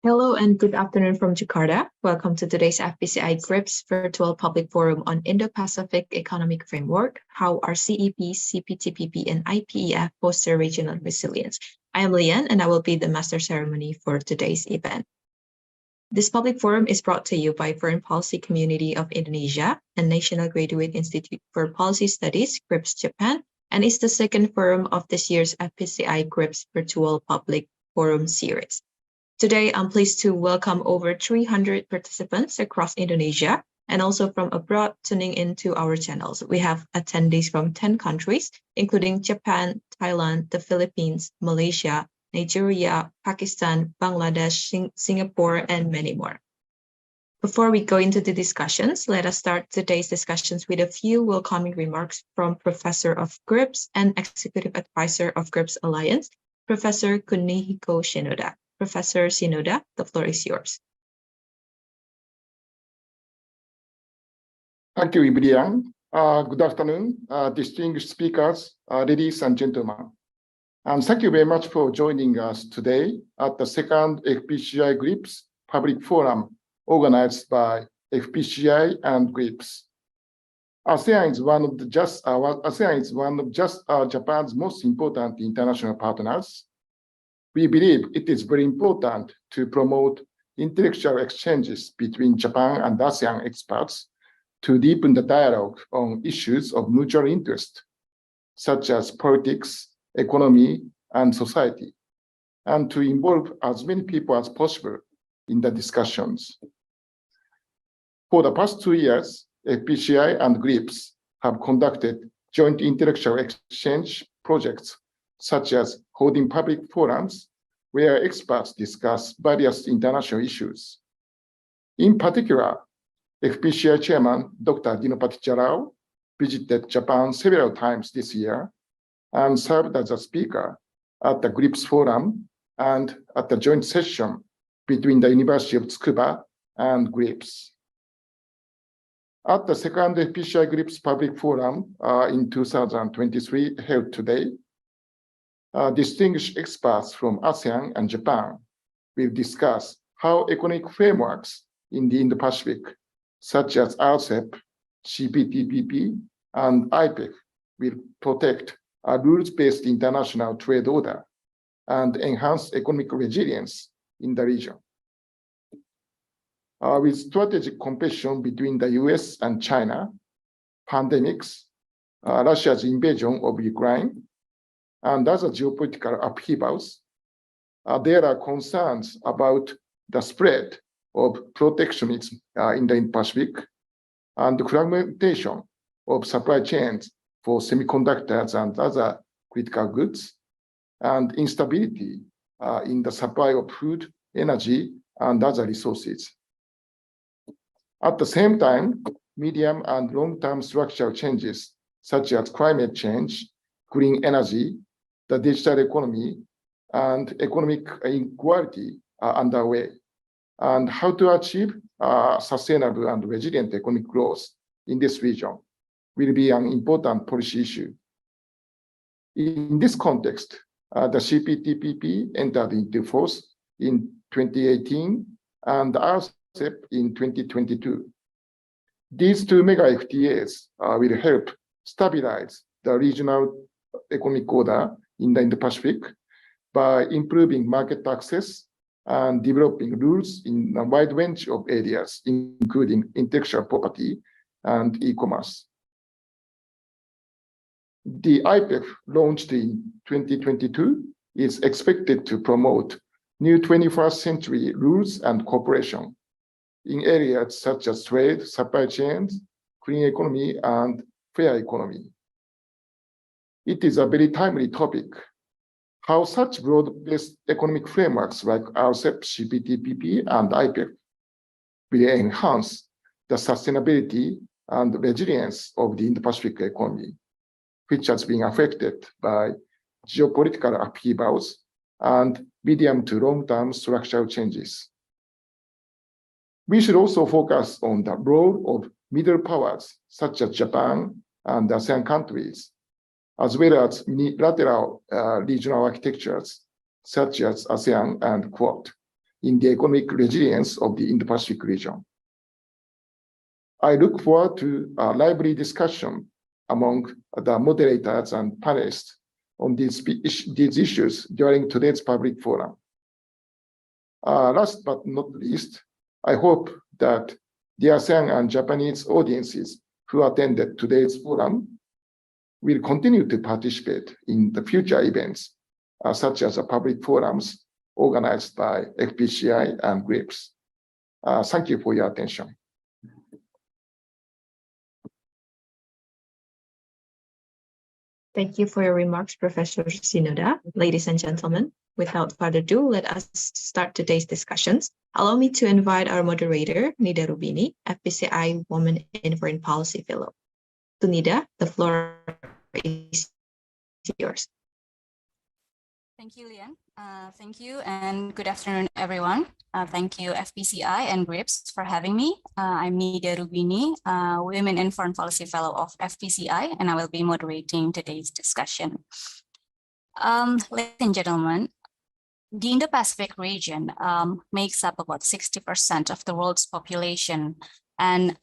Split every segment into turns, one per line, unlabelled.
Hello and good afternoon from Jakarta. Welcome to today's FPCI GRIPS Virtual Public Forum on Indo-Pacific Economic Framework, how RCEP, CPTPP and IPEF Foster Regional Resilience. I am Lian and I will be the master ceremony for today's event. This public forum is brought to you by Foreign Policy Community of Indonesia and National Graduate Institute for Policy Studies, GRIPS Japan, and is the second forum of this year's FPCI GRIPS Virtual Public Forum series. Today, I'm pleased to welcome over 300 participants across Indonesia and also from abroad tuning into our channels. We have attendees from 10 countries, including Japan, Thailand, the Philippines, Malaysia, Nigeria, Pakistan, Bangladesh, Singapore, and many more. Before we go into the discussions, let us start today's discussions with a few welcoming remarks from Professor of GRIPS and Executive Advisor of GRIPS Alliance, Professor Kunihiko Shinoda. Professor Shinoda, the floor is yours.
Thank you, Ibrian. Good afternoon, distinguished speakers, ladies and gentlemen. And thank you very much for joining us today at the second FPCI GRIPS Public Forum organized by FPCI and GRIPS. ASEAN is one of Japan's most important international partners. We believe it is very important to promote intellectual exchanges between Japan and ASEAN experts to deepen the dialogue on issues of mutual interest, such as politics, economy, and society, and to involve as many people as possible in the discussions. For the past 2 years, FPCI and GRIPS have conducted joint intellectual exchange projects such as holding public forums where experts discuss various international issues. In particular, FPCI Chairman Dr. Dinopati Jalal visited Japan several times this year and served as a speaker at the GRIPS Forum and at the joint session between the University of Tsukuba and GRIPS. At the second FPCI GRIPS Public Forum in 2023 held today, distinguished experts from ASEAN and Japan will discuss how economic frameworks in the Indo-Pacific, such as RCEP, CPTPP, and IPEF, will protect a rules-based international trade order and enhance economic resilience in the region. With strategic competition between the US and China, pandemics, Russia's invasion of Ukraine, and other geopolitical upheavals, there are concerns about the spread of protectionism in the Indo-Pacific and the fragmentation of supply chains for semiconductors and other critical goods, and instability in the supply of food, energy, and other resources. At the same time, medium and long-term structural changes such as climate change, green energy, the digital economy, and economic inequality are underway, and how to achieve sustainable and resilient economic growth in this region will be an important policy issue. In this context, the CPTPP entered into force in 2018 and RCEP in 2022. These two mega FTAs will help stabilize the regional economic order in the Indo-Pacific by improving market access and developing rules in a wide range of areas, including intellectual property and e-commerce. The IPEF, launched in 2022, is expected to promote new 21st century rules and cooperation in areas such as trade, supply chains, clean economy, and fair economy. It is a very timely topic, how such broad-based economic frameworks like RCEP, CPTPP, and IPEF will enhance the sustainability and resilience of the Indo-Pacific economy, which has been affected by geopolitical upheavals and medium to long-term structural changes. We should also focus on the role of middle powers, such as Japan and ASEAN countries, as well as minilateral regional architectures, such as ASEAN and Quad, in the economic resilience of the Indo-Pacific region. I look forward to a lively discussion among the moderators and panelists on these issues during today's public forum. Last but not least, I hope that the ASEAN and Japanese audiences who attended today's forum will continue to participate in the future events, such as the public forums organized by FPCI and GRIPS. Thank you for your attention.
Thank you for your remarks, Professor Shinoda. Ladies and gentlemen, without further ado, let us start today's discussions. Allow me to invite our moderator, Nida Rubini, FPCI Women in Foreign Policy Fellow. To Nida, the floor is yours.
Thank you, Lian. Thank you and good afternoon, everyone. Thank you, FPCI and GRIPS for having me. I'm Nida Rubini, Women in Foreign Policy Fellow of FPCI, and I will be moderating today's discussion. Ladies and gentlemen, the Indo-Pacific region makes up about 60% of the world's population, and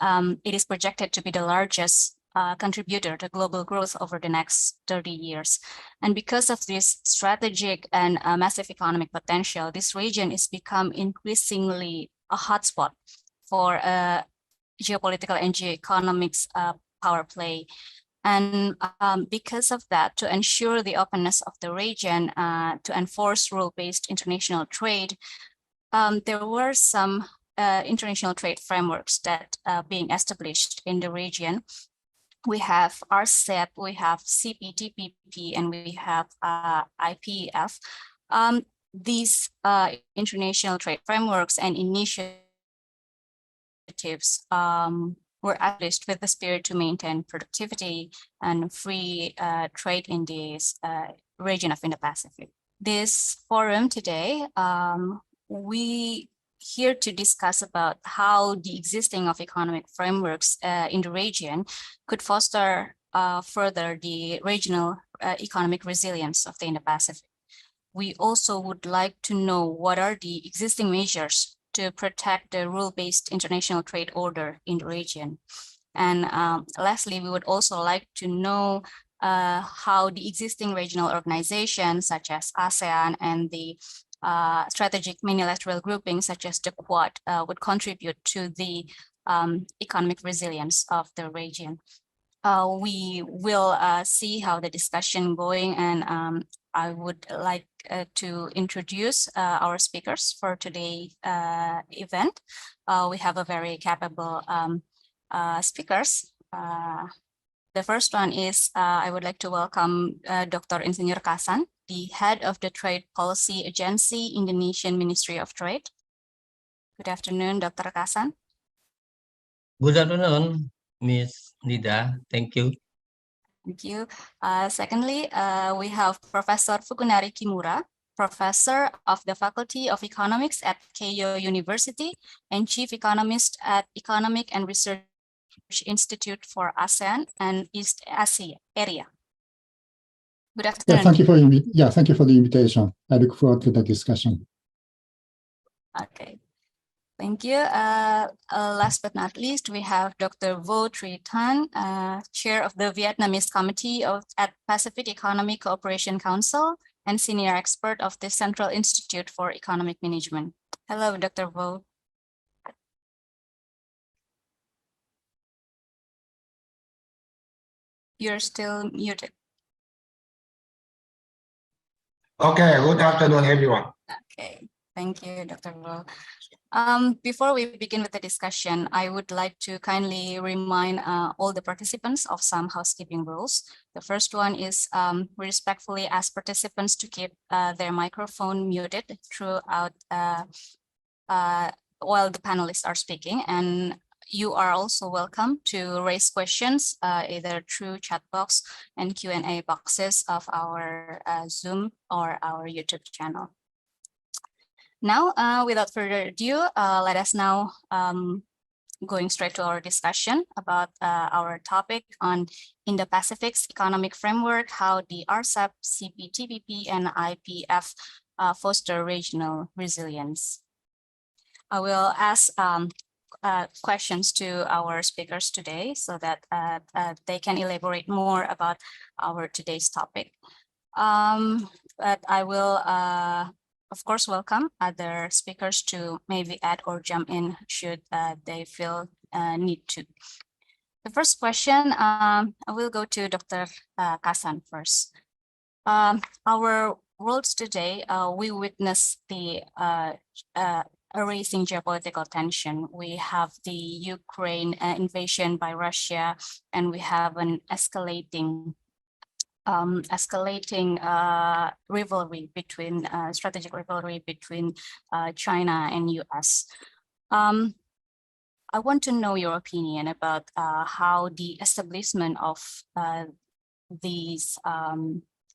it is projected to be the largest contributor to global growth over the next 30 years. And because of this strategic and massive economic potential, this region is become increasingly a hotspot for geopolitical and geoeconomics power play. And because of that, to ensure the openness of the region, to enforce rule-based international trade, there were some international trade frameworks that being established in the region. We have RCEP, we have CPTPP, and we have IPEF. These international trade frameworks and initiatives were established with the spirit to maintain productivity and free trade in this region of Indo-Pacific. This forum today, we here to discuss about how the existing of economic frameworks in the region could foster further the regional economic resilience of the Indo-Pacific. We also would like to know what are the existing measures to protect the rule-based international trade order in the region. And lastly, we would also like to know how the existing regional organizations such as ASEAN and the strategic minilateral groupings such as the Quad would contribute to the economic resilience of the region. We will see how the discussion going, and I would like to introduce our speakers for today's event. We have a very capable speakers. The first one is I would like to welcome Dr. Insinyur Kasan, the head of the Trade Policy Agency, Indonesian Ministry of Trade. Good afternoon, Dr. Kasan.
Good afternoon, Ms. Nida. Thank you.
Thank you. Secondly, we have Professor Fukunari Kimura, Professor of the Faculty of Economics at Keio University and Chief Economist at Economic and Research Institute for ASEAN and East Asia area. Good afternoon.
Thank you for the invitation. I look forward to the discussion.
Okay, thank you. Last but not least, we have Dr. Vo Tri Tan, Chair of the Vietnamese Committee at Pacific Economic Cooperation Council and Senior Expert of the Central Institute for Economic Management. Hello, Dr. Vo. You're still muted.
Okay, good afternoon, everyone.
Okay, thank you, Dr. Vo. Before we begin with the discussion, I would like to kindly remind all the participants of some housekeeping rules. The first one is we respectfully ask participants to keep their microphone muted throughout while the panelists are speaking, and you are also welcome to raise questions either through chat box and Q&A boxes of our Zoom or our YouTube channel. Now, without further ado, let us now going straight to our discussion about our topic on Indo-Pacific's economic framework, how the RCEP, CPTPP, and IPEF foster regional resilience. I will ask questions to our speakers today so that they can elaborate more about our today's topic. But I will, of course, welcome other speakers to maybe add or jump in should they feel need to. The first question, I will go to Dr. Kasan first. Our world today, we witness the rising geopolitical tension. We have the Ukraine invasion by Russia, and we have an escalating rivalry between strategic rivalry between China and US. I want to know your opinion about how the establishment of these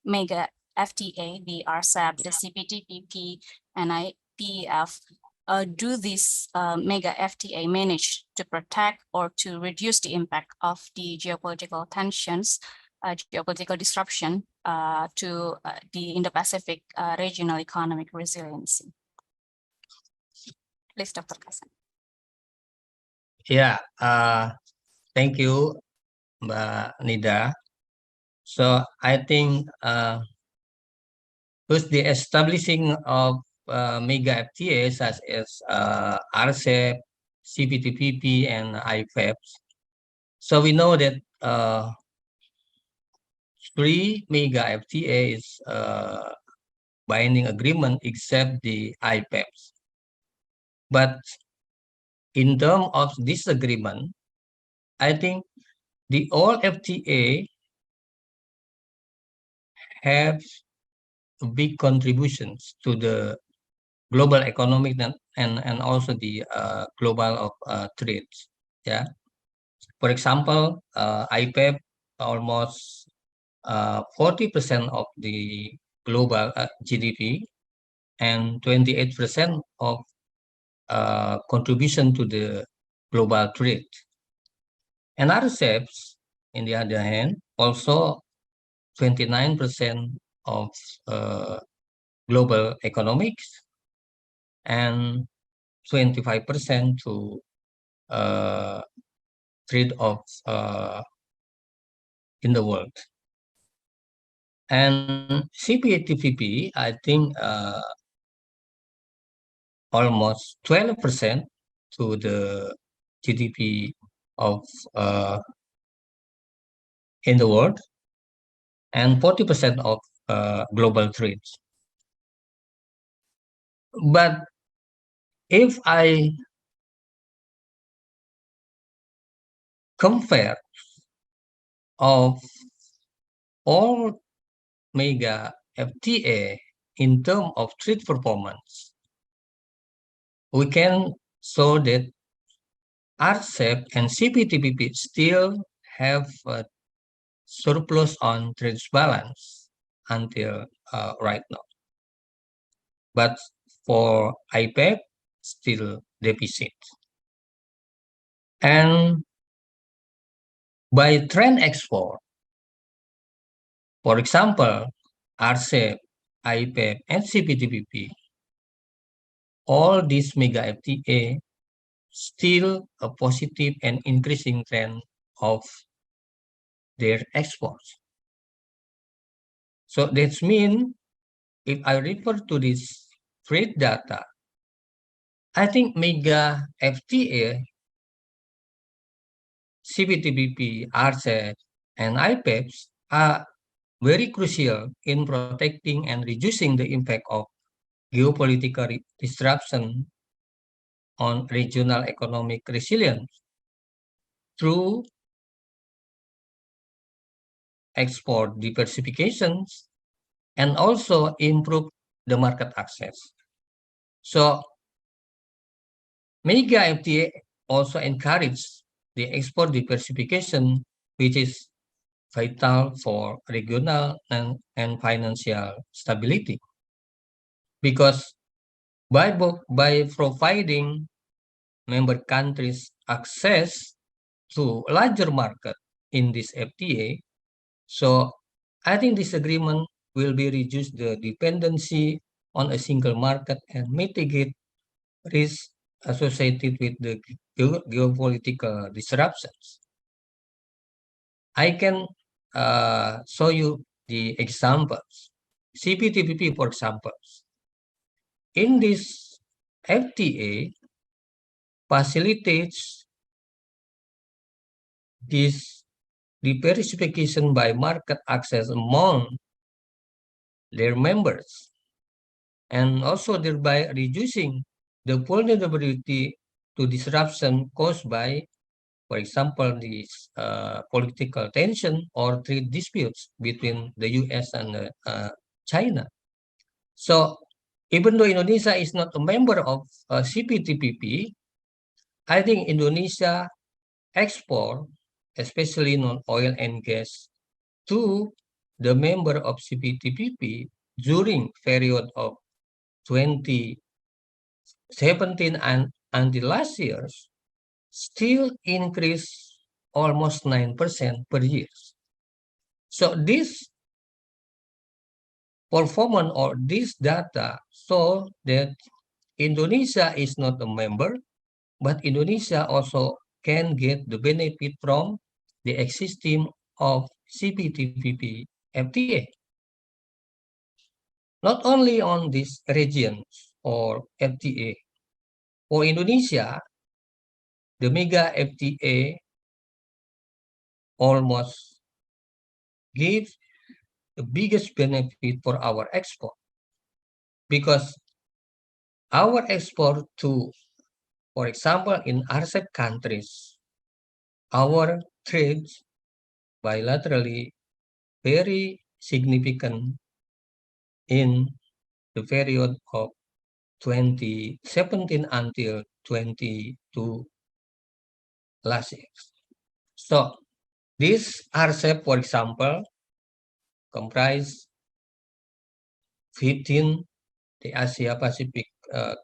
mega FTA, the RCEP, the CPTPP, and IPEF, do these mega FTA manage to protect or to reduce the impact of the geopolitical tensions, geopolitical disruption to the Indo-Pacific regional economic resilience? Please, Dr. Kasan.
Yeah, thank you, Mbak Nida. So I think with the establishing of mega FTA such as RCEP, CPTPP, and IPEF, so we know that 3 mega FTA is binding agreement except the IPEF. But in terms of this agreement, I think the all FTA have big contributions to the global economic and also the global of trade. Yeah, for example, IPEF almost 40% of the global GDP and 28% of contribution to the global trade. And RCEPs, in the other hand, also 29% of global economics and 25% to trade of in the world. And CPTPP, I think almost 12% to the GDP of in the world and 40% of global trade. But if I compare of all mega FTA in terms of trade performance, we can show that RCEP and CPTPP still have a surplus on trade balance until right now. But for IPEF, still deficit. And by trade export, for example, RCEP, IPEF, and CPTPP, all these mega FTA still a positive and increasing trend of their exports. So that means if I refer to this trade data, I think mega FTA, CPTPP, RCEP, and IPEFs are very crucial in protecting and reducing the impact of geopolitical disruption on regional economic resilience through export diversifications and also improve the market access. So mega FTA also encourage the export diversification, which is vital for regional and financial stability. Because by providing member countries access to larger market in this FTA, so I think this agreement will be reduce the dependency on a single market and mitigate risk associated with the geopolitical disruptions. I can show you the examples. CPTPP, for example. In this FTA facilitates this diversification by market access among their members, and also thereby reducing the vulnerability to disruption caused by, for example, this political tension or trade disputes between the US and China. So even though Indonesia is not a member of CPTPP, I think Indonesia export, especially non-oil and gas, to the member of CPTPP during period of 2017 and until last year still increased almost 9% per year. So this performance or this data show that Indonesia is not a member, but Indonesia also can get the benefit from the existing of CPTPP FTA. Not only on these regions or FTA, for Indonesia, the mega FTA almost gives the biggest benefit for our export, because our export to, for example, in RCEP countries, our trades bilaterally very significant in the period of 2017 until 22 last year. So this RCEP, for example, comprise 15 the Asia-Pacific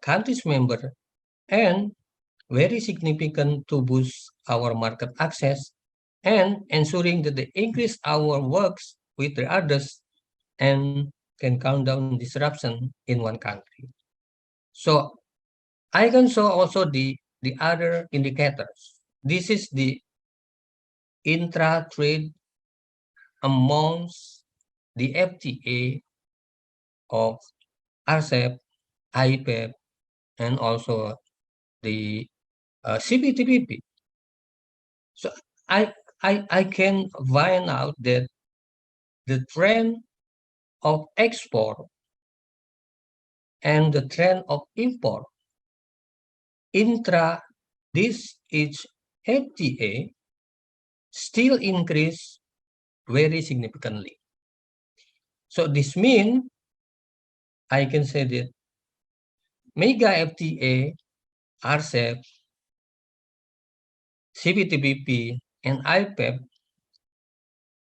countries member, and very significant to boost our market access and ensuring that they increase our works with the others and can count down disruption in one country. So I can show also the other indicators. This is the intra-trade amongst the FTA of RCEP, IPEF, and also the CPTPP. So I can find out that the trend of export and the trend of import intra this each FTA still increase very significantly. So this means I can say that mega FTA, RCEP, CPTPP, and IPEF,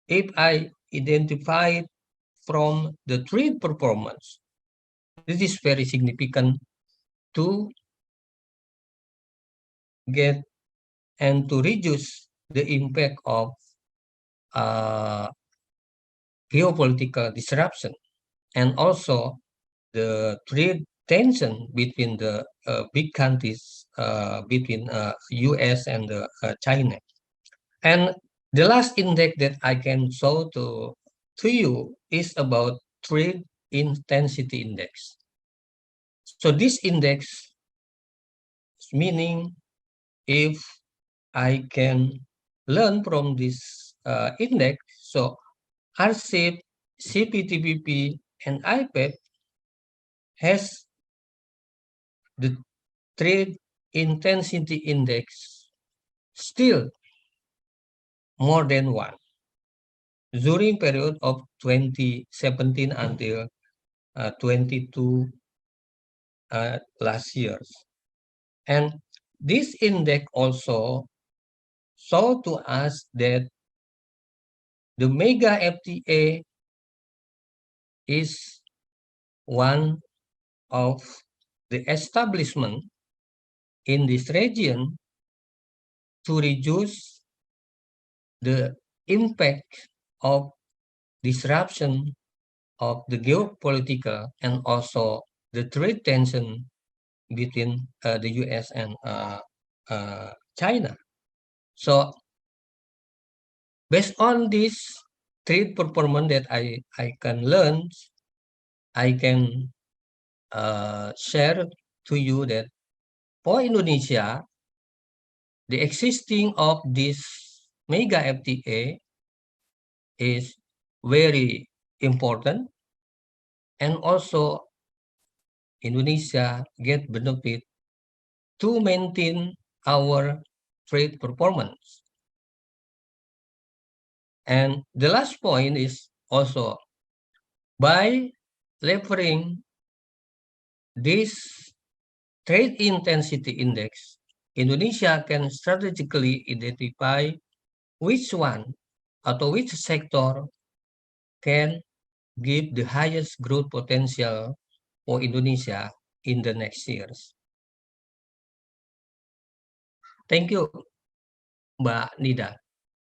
if I identify from the trade performance, this is very significant to get and to reduce the impact of geopolitical disruption, and also the trade tension between the big countries, between US and China. And the last index that I can show to you is about trade intensity index. So this index is meaning if I can learn from this index, so RCEP, CPTPP, and IPEF has the trade intensity index still more than 1 during period of 2017 until 22 last years. And this index also show to us that the mega FTA is one of the establishment in this region to reduce the impact of disruption of the geopolitical and also the trade tension between the US and China. So based on this trade performance that I can learn, I can share to you that for Indonesia, the existing of this mega FTA is very important, and also Indonesia get benefit to maintain our trade performance. And the last point is also by leveraging this trade intensity index, Indonesia can strategically identify which one or which sector can give the highest growth potential for Indonesia in the next years. Thank you, Mbak Nida.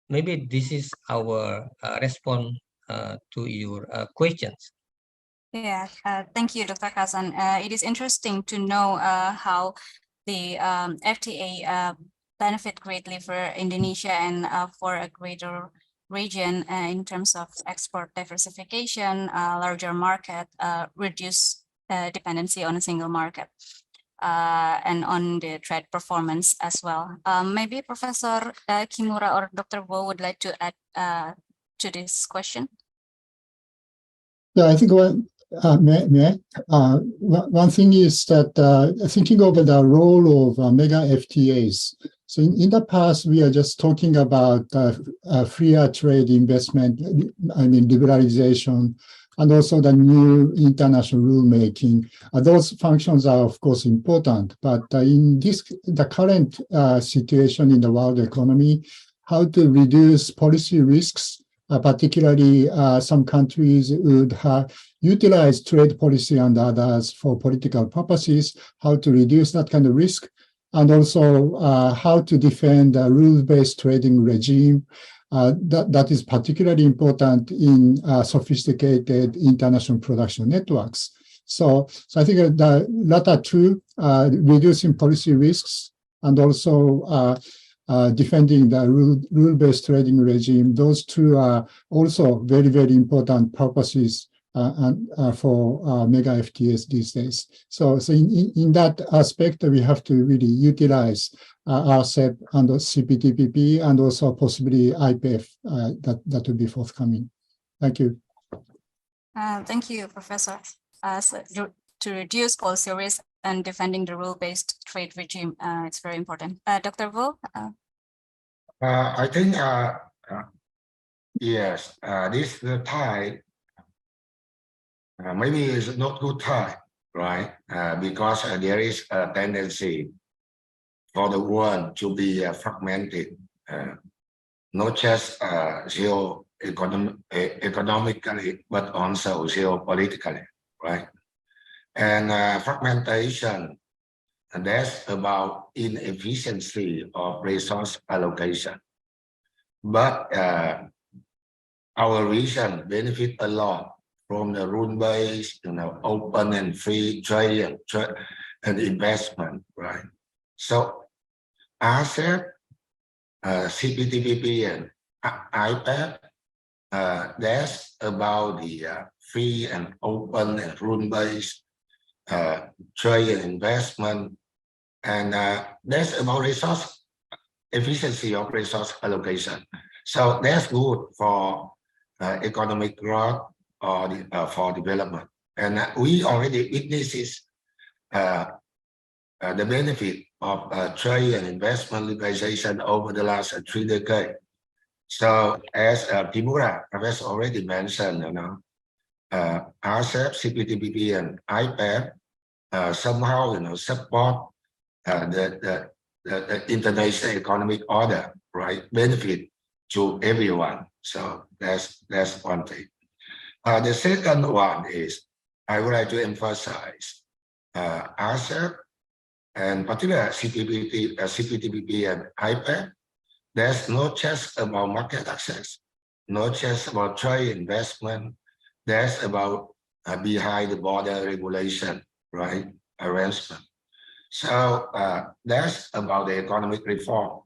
Maybe this is our response to your questions.
Yeah, thank you, Dr. Kazan. It is interesting to know how the FTA benefit greatly for Indonesia and for a greater region in terms of export diversification, larger market, reduce dependency on a single market, and on the trade performance as well. Maybe Professor Kimura or Dr. Vo would like to add to this question.
Yeah, I think one thing is that thinking over the role of mega FTAs. So in the past, we are just talking about freer trade investment, liberalization, and also the new international rulemaking. Those functions are, of course, important. But in the current situation in the world economy, how to reduce policy risks, particularly some countries would utilize trade policy and others for political purposes, how to reduce that kind of risk, and also how to defend a rule-based trading regime. That is particularly important in sophisticated international production networks. So I think the latter two, reducing policy risks and also defending the rule-based trading regime, those two are also very, very important purposes for mega FTAs these days. So in that aspect, we have to really utilize RCEP and CPTPP and also possibly IPEF that will be forthcoming. Thank you.
Thank you, Professor. So to reduce policy risk and defending the rule-based trade regime, it's very important. Dr. Vo?
I think, yes, this time, maybe it's not good time, right? Because there is a tendency for the world to be fragmented, not just economically, but also geopolitically, right? And fragmentation, and that's about inefficiency of resource allocation. But our region benefit a lot from the rule-based, open and free trade and investment, right? So RCEP, CPTPP and IPEF, that's about the free and open and rule-based trade and investment, and that's about resource efficiency of resource allocation. So that's good for economic growth or for development. And we already witnessed the benefit of trade and investment liberalization over the last 3 decades. So as Kimura has already mentioned, RCEP, CPTPP and IPEF somehow support the international economic order, right? Benefit to everyone. So that's one thing. The second one is I would like to emphasize RCEP and particularly CPTPP and IPEF. That's not just about market access, not just about trade investment. That's about behind the border regulation, right? Arrangement. So that's about the economic reform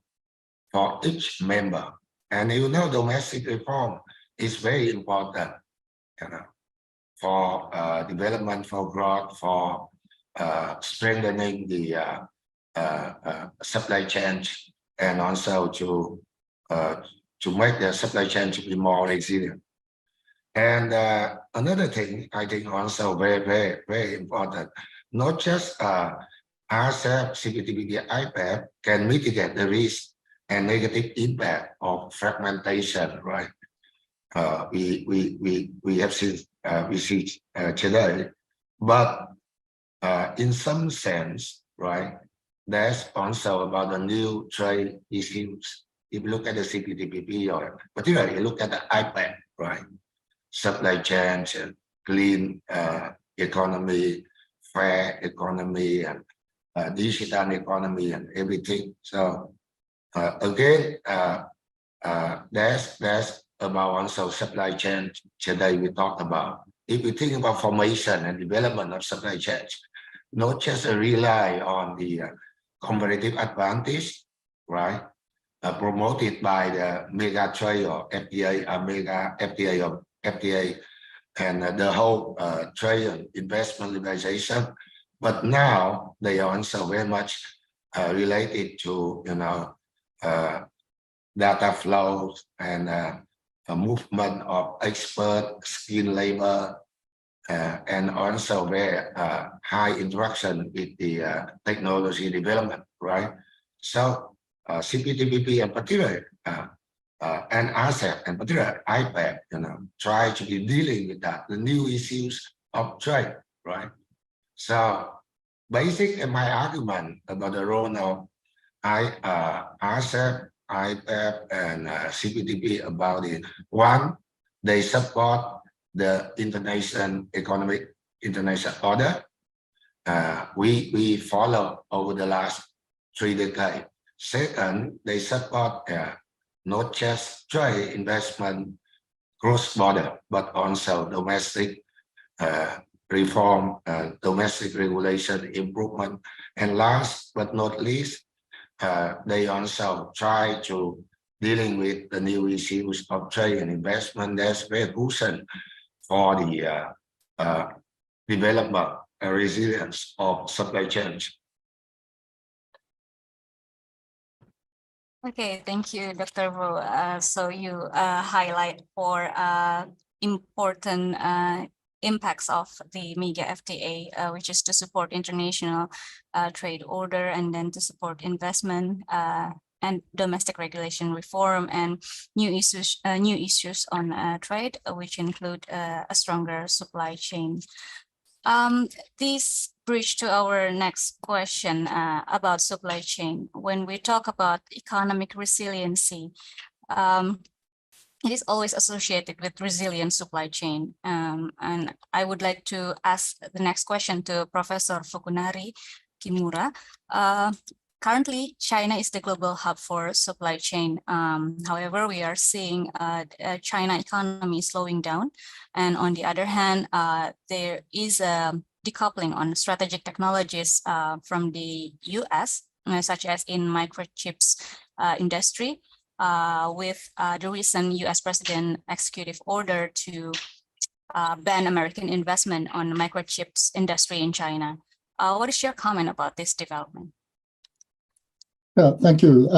for each member. And you know, domestic reform is very important, you know, for development, for growth, for strengthening the supply chain, and also to make the supply chain to be more resilient. And another thing I think also very important, not just RCEP, CPTPP, IPEF can mitigate the risk and negative impact of fragmentation, right? We have seen we see today, but in some sense, right? That's also about the new trade issues. If you look at the CPTPP, or particularly look at the IPEF, right? Supply chain, clean economy, fair economy, and digital economy, and everything. So again, that's about also supply chain. Today we talk about. If we think about formation and development of supply chains, not just rely on the comparative advantage, right? Promoted by the mega trade or FTA, mega FTA or FTA, and the whole trade and investment liberalization. But now they are also very much related to, you know, data flows and a movement of expert skilled labor, and also very high interaction with the technology development, right? So CPTPP in particular, and RCEP in particular, IPEF, you know, try to be dealing with that, the new issues of trade, right? So basically my argument about the role of RCEP, IPEF, and CPTPP about it. One, they support the international economic international order. We follow over the last 3 decades. Second, they support not just trade, investment, cross-border, but also domestic reform, domestic regulation improvement. And last but not least, they also try to dealing with the new issues of trade and investment. That's very crucial for the development and resilience of supply chains.
Okay, thank you, Dr. Wu. So you highlight 4 important impacts of the MEGA FTA, which is to support international trade order, and then to support investment and domestic regulation reform, and new issues on trade, which include a stronger supply chain. This bridge to our next question about supply chain. When we talk about economic resiliency, it is always associated with resilient supply chain. And I would like to ask the next question to Professor Fukunari Kimura. Currently, China is the global hub for supply chain. However, we are seeing China economy slowing down. And on the other hand, there is a decoupling on strategic technologies from the US, such as in microchips industry, with the recent US President executive order to ban American investment on microchips industry in China. What is your comment about this development?
Thank you.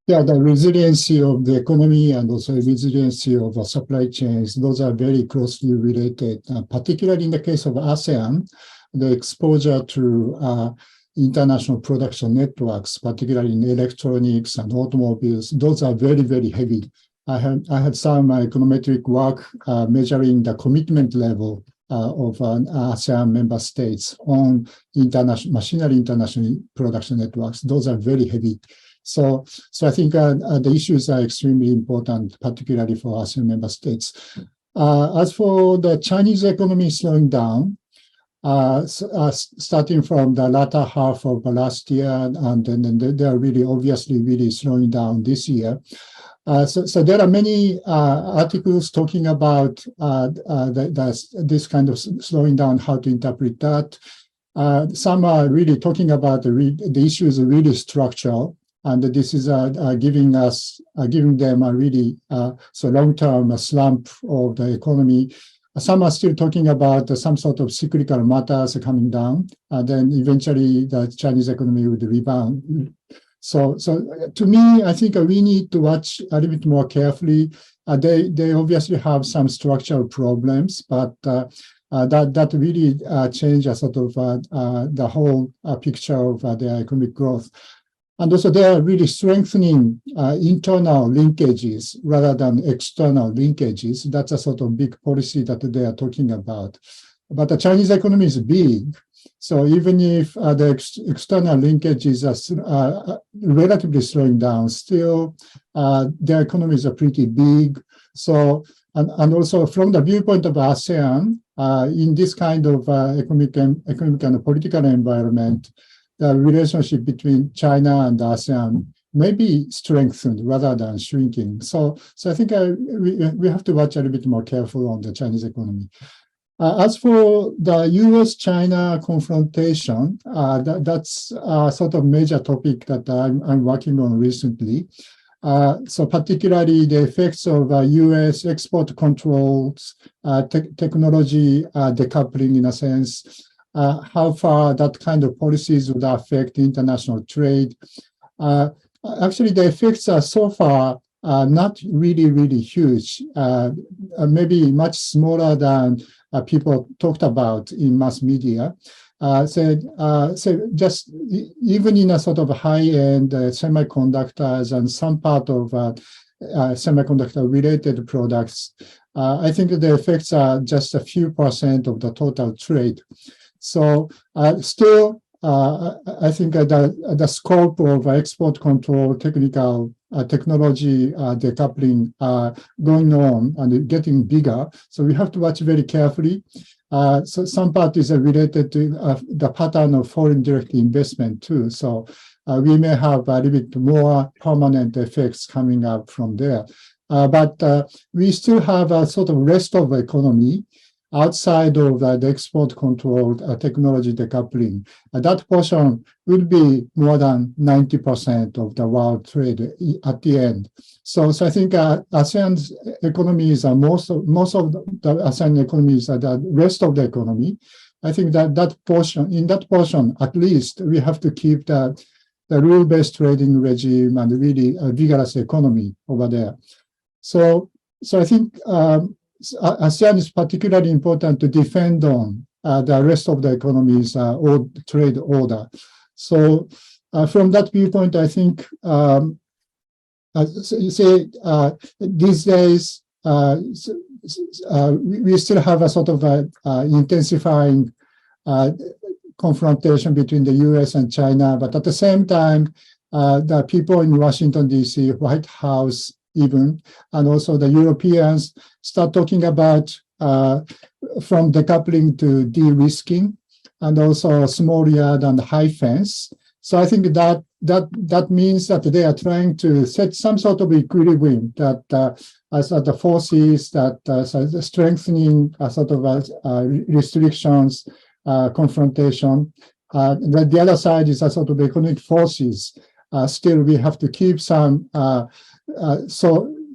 Yeah, the resiliency of the economy and also the resiliency of supply chains, those are very closely related, particularly in the case of ASEAN, the exposure to international production networks, particularly in electronics and automobiles, those are very, very heavy. I had some econometric work measuring the commitment level of ASEAN member states on machinery international production networks. Those are very heavy. So I think the issues are extremely important, particularly for ASEAN member states. As for the Chinese economy slowing down, starting from the latter half of the last year, and then they are really obviously really slowing down this year. So there are many articles talking about this kind of slowing down, how to interpret that. some are really talking about the issues are really structural, and this is giving them a really long-term slump of the economy. Some are still talking about some sort of cyclical matters coming down, and then eventually the Chinese economy would rebound. So to me, I think we need to watch a little bit more carefully. They obviously have some structural problems, but that really change sort of the whole picture of their economic growth. And also they are really strengthening internal linkages rather than external linkages. That's a sort of big policy that they are talking about. But the Chinese economy is big. So even if the external linkages are relatively slowing down, still their economies are pretty big. So, and also from the viewpoint of ASEAN, in this kind of economic and political environment, the relationship between China and ASEAN may be strengthened rather than shrinking. So I think we have to watch a little bit more careful on the Chinese economy. As for the US-China confrontation, that's a sort of major topic that I'm working on recently. So particularly the effects of US export controls, technology decoupling in a sense, how far that kind of policies would affect international trade. Actually, the effects are so far not really huge, maybe much smaller than people talked about in mass media. So just even in a sort of high-end semiconductors and some part of semiconductor-related products, I think the effects are just a few % of the total trade. So still, I think the scope of export control, technology decoupling going on and getting bigger. So we have to watch very carefully. So some parties are related to the pattern of foreign direct investment too. So we may have a little bit more permanent effects coming up from there. But we still have a sort of rest of the economy outside of the export control technology decoupling. That portion will be more than 90% of the world trade at the end. So I think ASEAN's economies are most of the ASEAN economies are the rest of the economy. I think that portion, at least, we have to keep the rule-based trading regime and really a vigorous economy over there. So I think ASEAN is particularly important to defend on the rest of the economies or trade order. So from that viewpoint, I think these days we still have a sort of intensifying confrontation between the US and China, but at the same time, the people in Washington, D.C., White House, even, and also the Europeans start talking about from decoupling to de-risking, and also small yard and high fence. So I think that means that they are trying to set some sort of equilibrium that as the forces that strengthening sort of restrictions, confrontation. The other side is a sort of economic forces. Still, we have to keep some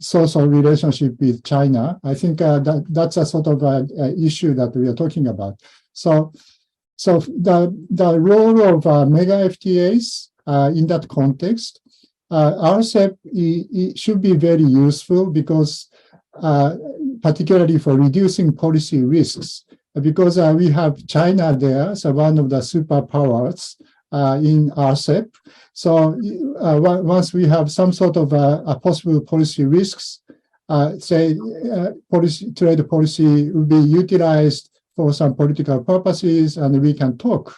social relationship with China. I think that's a sort of issue that we are talking about. So the role of mega FTAs in that context, RCEP should be very useful because particularly for reducing policy risks, because we have China there, so one of the superpowers in RCEP. So once we have some sort of a possible policy risks, say trade policy will be utilized for some political purposes and we can talk.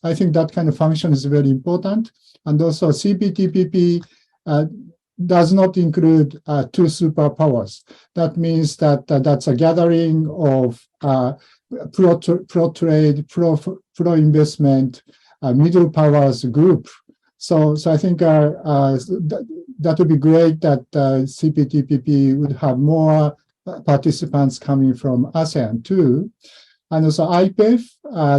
I think that kind of function is very important. And also CPTPP does not include two superpowers. That means that that's a gathering of pro-trade, pro-investment, middle powers group. So I think that would be great that CPTPP would have more participants coming from ASEAN too. And also IPEF,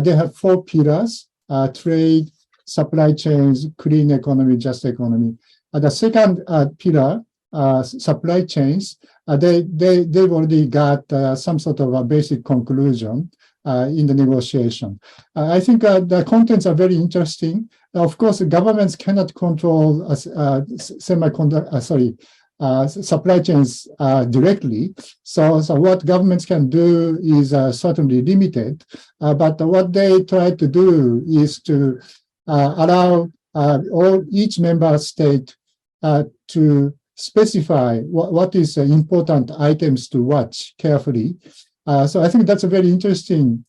they have 4 pillars. trade, supply chains, clean economy, just economy. The second pillar, supply chains, they've already got some sort of a basic conclusion in the negotiation. I think the contents are very interesting. Of course, governments cannot control supply chains directly. So what governments can do is certainly limited. But what they try to do is to allow each member state to specify what is important items to watch carefully. So I think that's a very interesting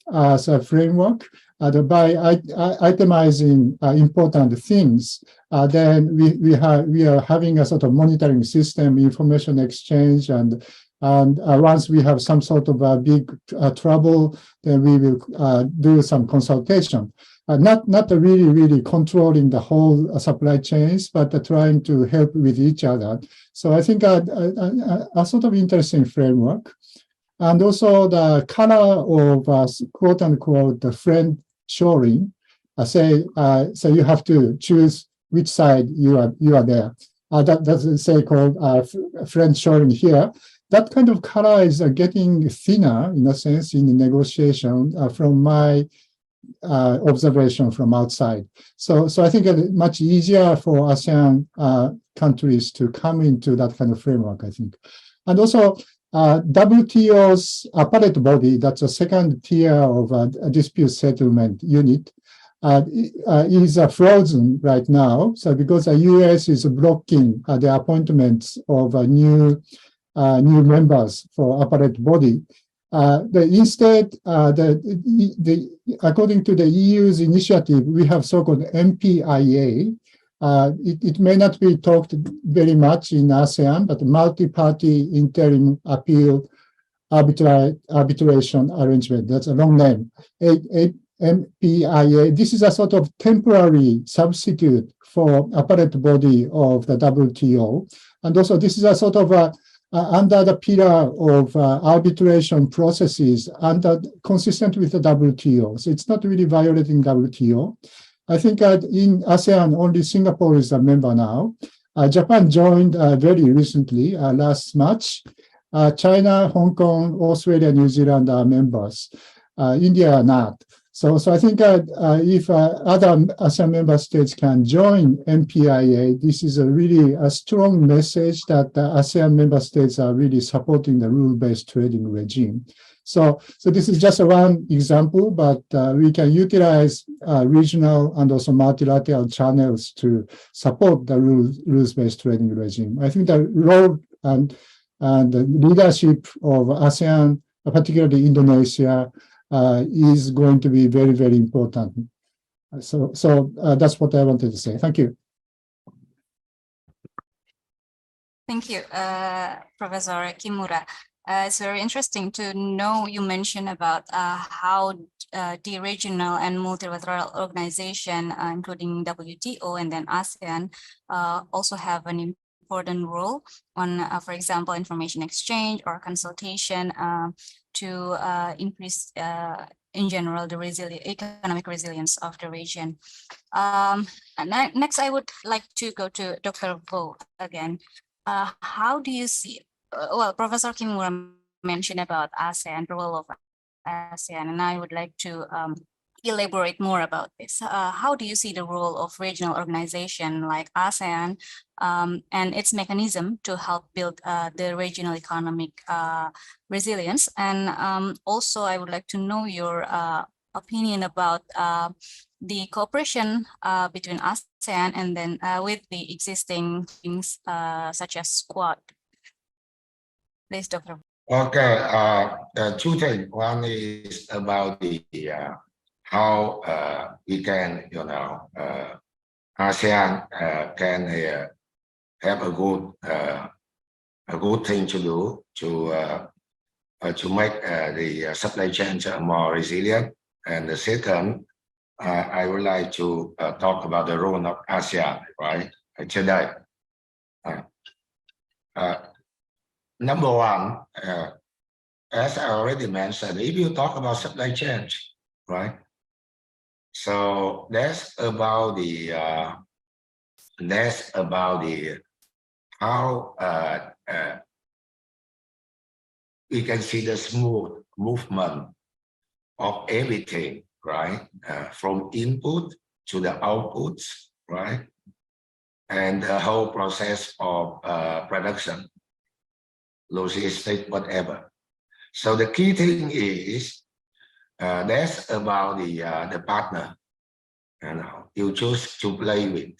framework. By itemizing important things, then we are having a sort of monitoring system, information exchange, and once we have some sort of a big trouble, then we will do some consultation. Not really controlling the whole supply chains, but trying to help with each other. So I think a sort of interesting framework. And also the color of quote unquote the friend shoring, so you have to choose which side you are there. That's say called friend shoring here. That kind of color is getting thinner in a sense in the negotiation from my observation from outside. So I think it's much easier for ASEAN countries to come into that kind of framework, I think. And also WTO's appellate body, that's a second tier of a dispute settlement unit, is frozen right now. So because the US is blocking the appointments of new members for appellate body, instead, according to the EU's initiative, we have so-called MPIA. It may not be talked very much in ASEAN, but multi-party interim appeal arbitration arrangement. That's a long name. MPIA. This is a sort of temporary substitute for appellate body of the WTO. And also this is a sort of under the pillar of arbitration processes consistent with the WTO. So it's not really violating WTO. I think in ASEAN, only Singapore is a member now. Japan joined very recently, last March. China, Hong Kong, Australia, New Zealand are members. India are not. So I think if other ASEAN member states can join MPIA, this is really a strong message that the ASEAN member states are really supporting the rule-based trading regime. So this is just one example, but we can utilize regional and also multilateral channels to support the rules-based trading regime. I think the role and the leadership of ASEAN, particularly Indonesia, is going to be very, very important. So that's what I wanted to say. Thank you.
Thank you, Professor Kimura. It's very interesting to know you mentioned about how the regional and multilateral organization, including WTO and then ASEAN, also have an important role on, for example, information exchange or consultation to increase, in general, the economic resilience of the region. And next, I would like to go to Dr. Vo again. How do you see? Well, Professor Kimura mentioned about ASEAN, the role of ASEAN, and I would like to elaborate more about this. How do you see the role of regional organization like ASEAN and its mechanism to help build the regional economic resilience? And also, I would like to know your opinion about the cooperation between ASEAN and then with the existing things such as Quad. Please, Dr.
Okay, two things. One is about the how we can, ASEAN can have a good thing to do to make the supply chains more resilient. And the second, I would like to talk about the role of ASEAN, right, today. Number one, as I already mentioned, if you talk about supply chains, right, So that's about the how we can see the smooth movement of everything, right? From input to the outputs, right? And the whole process of production, logistics, whatever. So the key thing is that's about the partner, you choose to play with,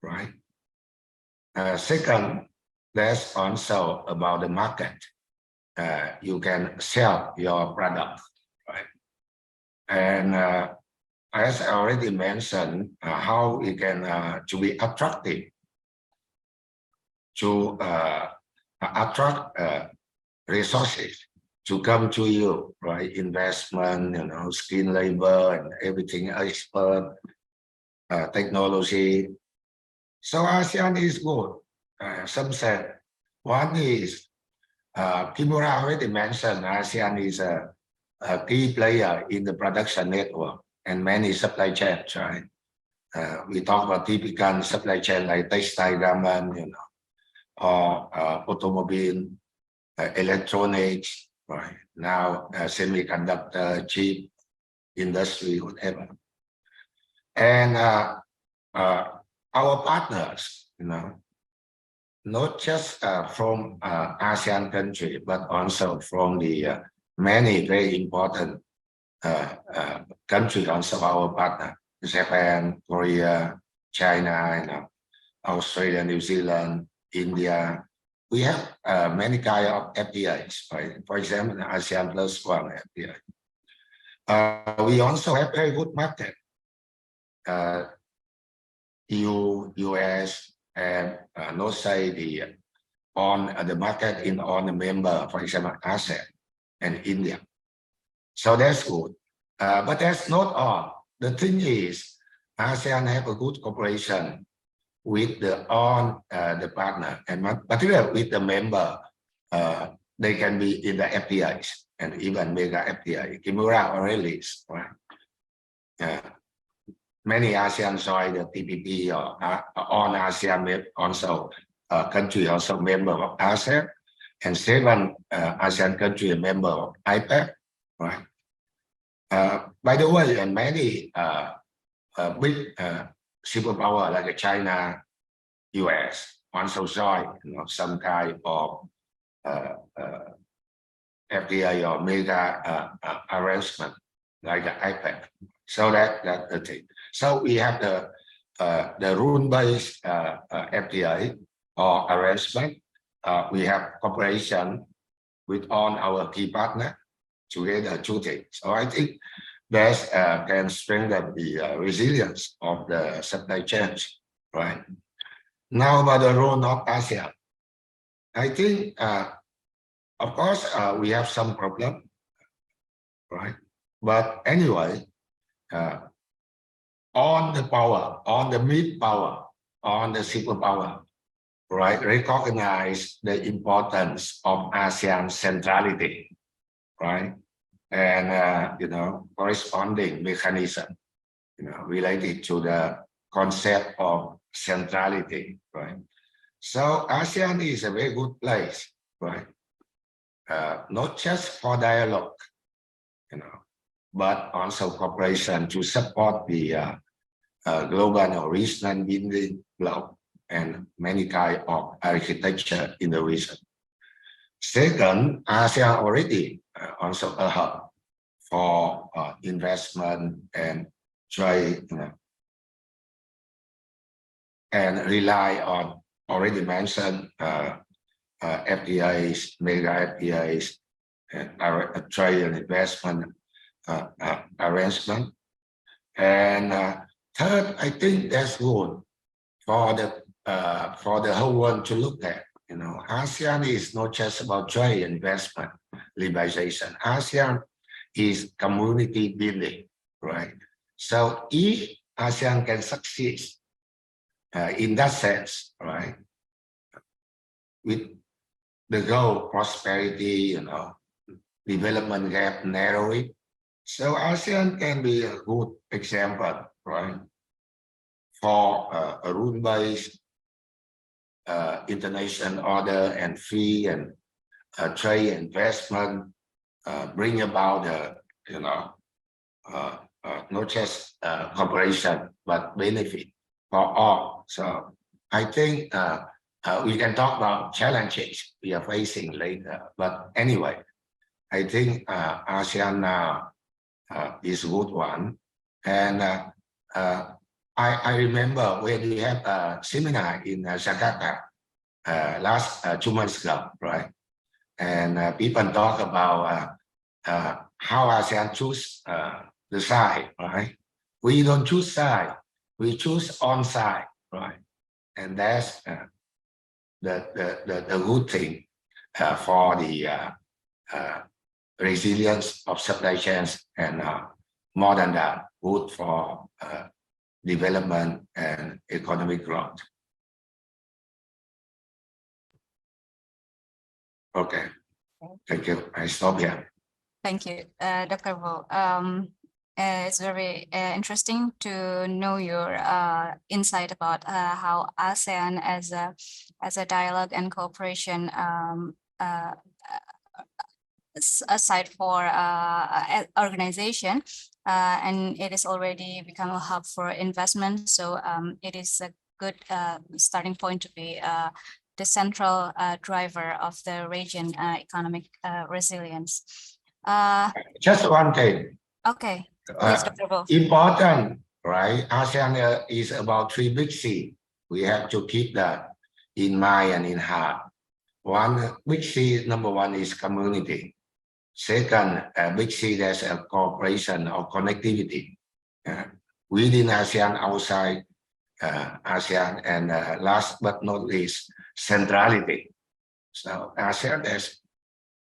right? Second, that's also about the market. You can sell your product, right? And as I already mentioned, how we can to be attractive, to attract resources to come to you, right? Investment, skilled labor and everything, expert, technology. So ASEAN is good. Some said one is Kimura already mentioned ASEAN is a key player in the production network and many supply chains, right? We talk about typical supply chain like textile, garment, or automobile, electronics, right? Now semiconductor, chip industry, whatever. And our partners, not just from ASEAN country, but also from the many very important countries, also our partner, Japan, Korea, China, Australia, New Zealand, India. We have many kind of FTAs, right? For example, the ASEAN Plus One FTA. We also have very good market. EU, US, and not say the on the market in on the member, for example, ASEAN and India. So that's good. But that's not all. The thing is, ASEAN have a good cooperation with the partner, and particularly with the member. They can be in the FTAs and even mega FTA. Kimura already, right? Many ASEAN join the TPP or on ASEAN also country also member of ASEAN, and 7 ASEAN country member of IPEF, right? By the way, and many big superpower like China, US also join some kind of FTA or mega arrangement like the IPEF. So that's the thing. So we have the rule-based FTA or arrangement. We have cooperation with all our key partners together, 2 things. So I think that can strengthen the resilience of the supply chains, right? Now about the role of ASEAN. I think, of course, we have some problem, right? But anyway, on the power, on the mid power, on the superpower, right? Recognize the importance of ASEAN centrality, right? And corresponding mechanism, related to the concept of centrality, right? So ASEAN is a very good place, right? Not just for dialogue, but also cooperation to support the global or regional building block and many kind of architecture in the region. Second, ASEAN already also a hub for investment and trade, and rely on already mentioned FTAs, mega FTAs, and trade and investment arrangement. And third, I think that's good for the whole world to look at. ASEAN is not just about trade and investment liberalization. ASEAN is community building, right? So if ASEAN can succeed in that sense, right, with the goal prosperity, development gap narrowing, So ASEAN can be a good example, right, for a rule-based international order and free and trade investment, bring about not just cooperation but benefit for all. So I think we can talk about challenges we are facing later. But anyway, I think ASEAN now is a good one. And I remember when we had a seminar in Jakarta last 2 months ago, right? And people talk about how ASEAN choose the side, right? We don't choose side, we choose on side, right? And that's the good thing for the resilience of supply chains, and more than that, good for development and economic growth. Okay, thank you. I stop here.
Thank you, Dr. Vo. It's very interesting to know your insight about how ASEAN as a dialogue and cooperation aside for organization, and it is already become a hub for investment. So it is a good starting point to be the central driver of the region economic resilience.
Just one thing.
Okay, please, Dr. Vo.
Important, right? ASEAN is about 3 big C. We have to keep that in mind and in heart. One big C, number one is community. Second, big C, there's a cooperation or connectivity within ASEAN, outside ASEAN, and last but not least, centrality. So ASEAN,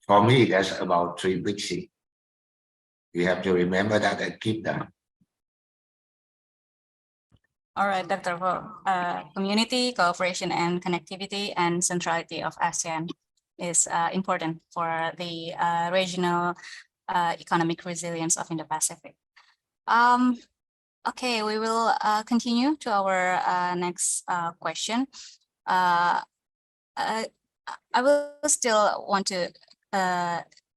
for me, that's about 3 big C. We have to remember that and keep that.
All right, Dr. Vo. Community, cooperation, and connectivity and centrality of ASEAN is important for the regional economic resilience of Indo-Pacific. Okay, we will continue to our next question. I will still want to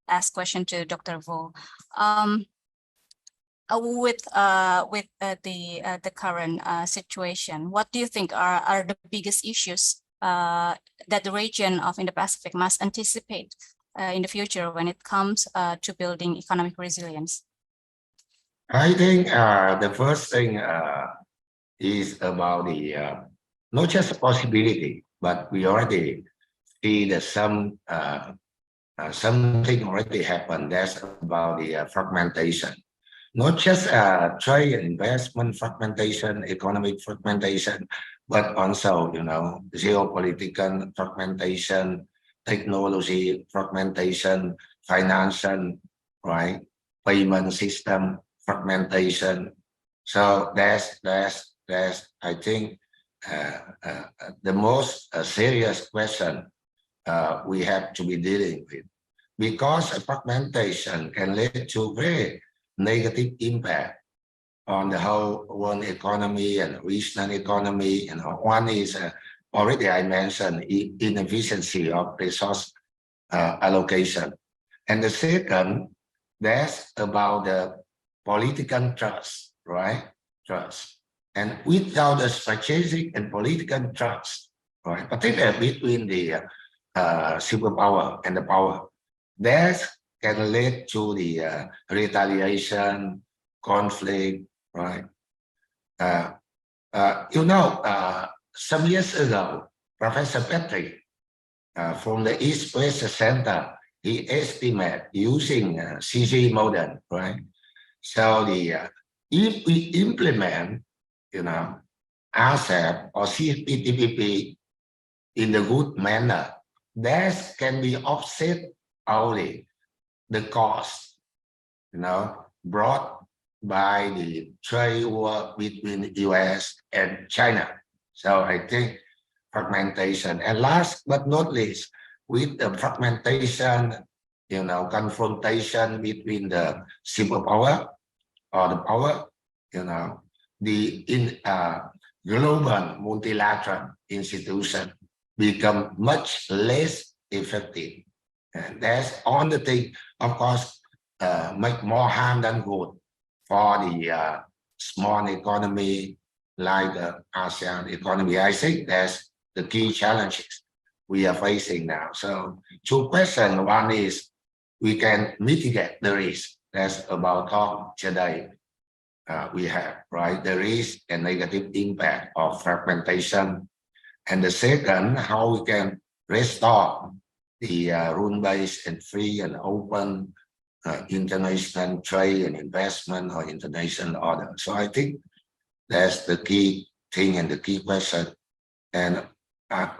ask question to Dr. Vo. With the current situation, what do you think are the biggest issues that the region of Indo-Pacific must anticipate in the future when it comes to building economic resilience?
I think the first thing is about the not just a possibility, but we already see that something already happened. That's about the fragmentation. Not just trade and investment fragmentation, economic fragmentation, but also, geopolitical fragmentation, technology fragmentation, financial, right, payment system fragmentation. So that's I think the most serious question we have to be dealing with, because fragmentation can lead to very negative impact on the whole world economy and regional economy. One is already I mentioned inefficiency of resource allocation, and the second, that's about the political trust, right? Trust, and without the strategic and political trust, right, particularly between the superpower and the power, that can lead to the retaliation, conflict, right? Some years ago, Professor Patrick from the East West Center, he estimated using CG model, right? So if we implement, RCEP or CPTPP in the good manner, that can be offset only the cost, brought by the trade war between the US and China. So I think fragmentation, and last but not least, with the fragmentation confrontation between the superpower or the power, the global multilateral institution become much less effective. And that's all the thing, of course, make more harm than good for the small economy like the ASEAN economy. I think that's the key challenges we are facing now. So two questions. One is we can mitigate the risk. That's about talk today. We have, right? The risk and negative impact of fragmentation. And the second, how we can restore the rule-based and free and open international trade and investment or international order. So I think that's the key thing and the key question. And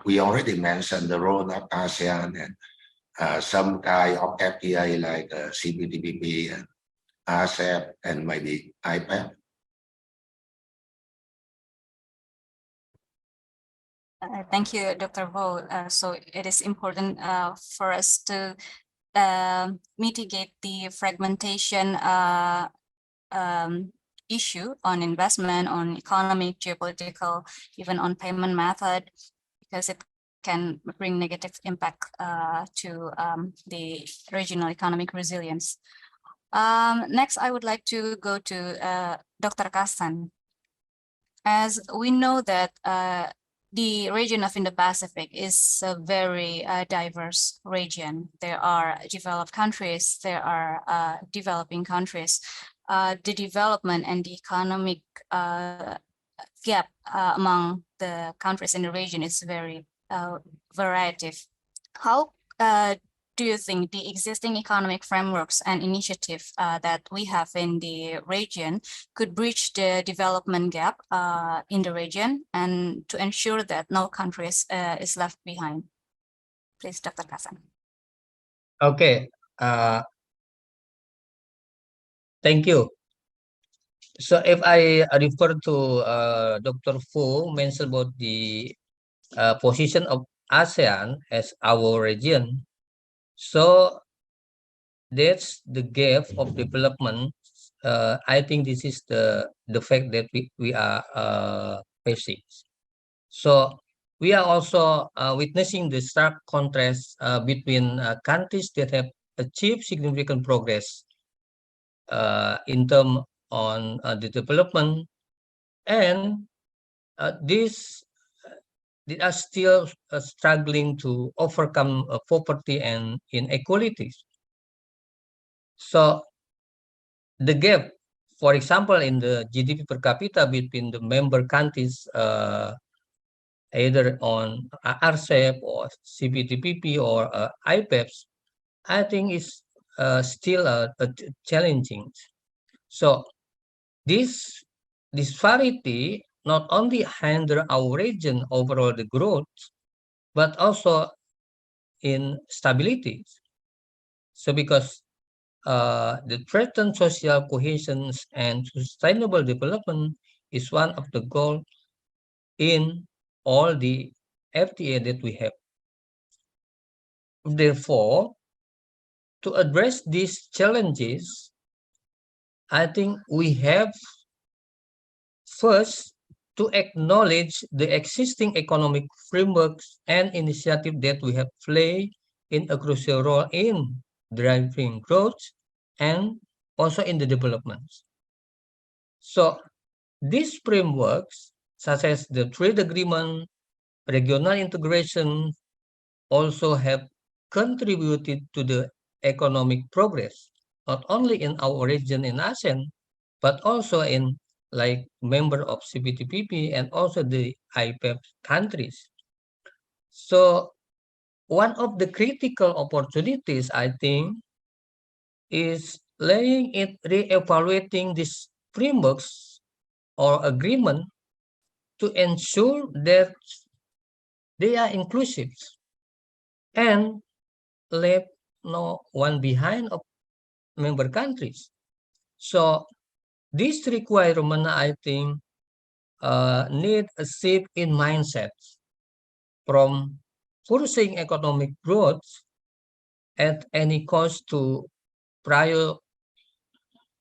we already mentioned the role of ASEAN and some kind of FTA like CPTPP and RCEP and maybe IPEF.
Thank you, Dr. Vo. So it is important for us to mitigate the fragmentation issue on investment, on economic, geopolitical, even on payment method, because it can bring negative impact to the regional economic resilience. Next, I would like to go to Dr. Kassan. As we know that the region of Indo-Pacific is a very diverse region. There are developed countries, there are developing countries. The development and the economic gap among the countries in the region is very variative. How do you think the existing economic frameworks and initiatives that we have in the region could bridge the development gap in the region and to ensure that no country is left behind? Please, Dr. Kassan.
Okay. Thank you. So if I refer to Dr. Fu mentioned about the position of ASEAN as our region, so that's the gap of development. I think this is the fact that we are facing. So we are also witnessing the stark contrast between countries that have achieved significant progress in terms on the development, and these they are still struggling to overcome poverty and inequalities. So the gap, for example, in the GDP per capita between the member countries, either on RCEP or CPTPP or IPEFs, I think is still challenging. So this disparity not only hinder our region overall the growth, but also in stability. So because the threatened social cohesion and sustainable development is one of the goals in all the FTA that we have. Therefore, to address these challenges, I think we have first to acknowledge the existing economic frameworks and initiatives that we have played in a crucial role in driving growth and also in the development. So these frameworks, such as the trade agreement, regional integration, also have contributed to the economic progress, not only in our region in ASEAN, but also in like member of CPTPP and also the IPEF countries. So one of the critical opportunities, I think, is re-evaluating these frameworks or agreement to ensure that they are inclusive and left no one behind of member countries. So this requirement, I think, need a shift in mindset from pursuing economic growth at any cost to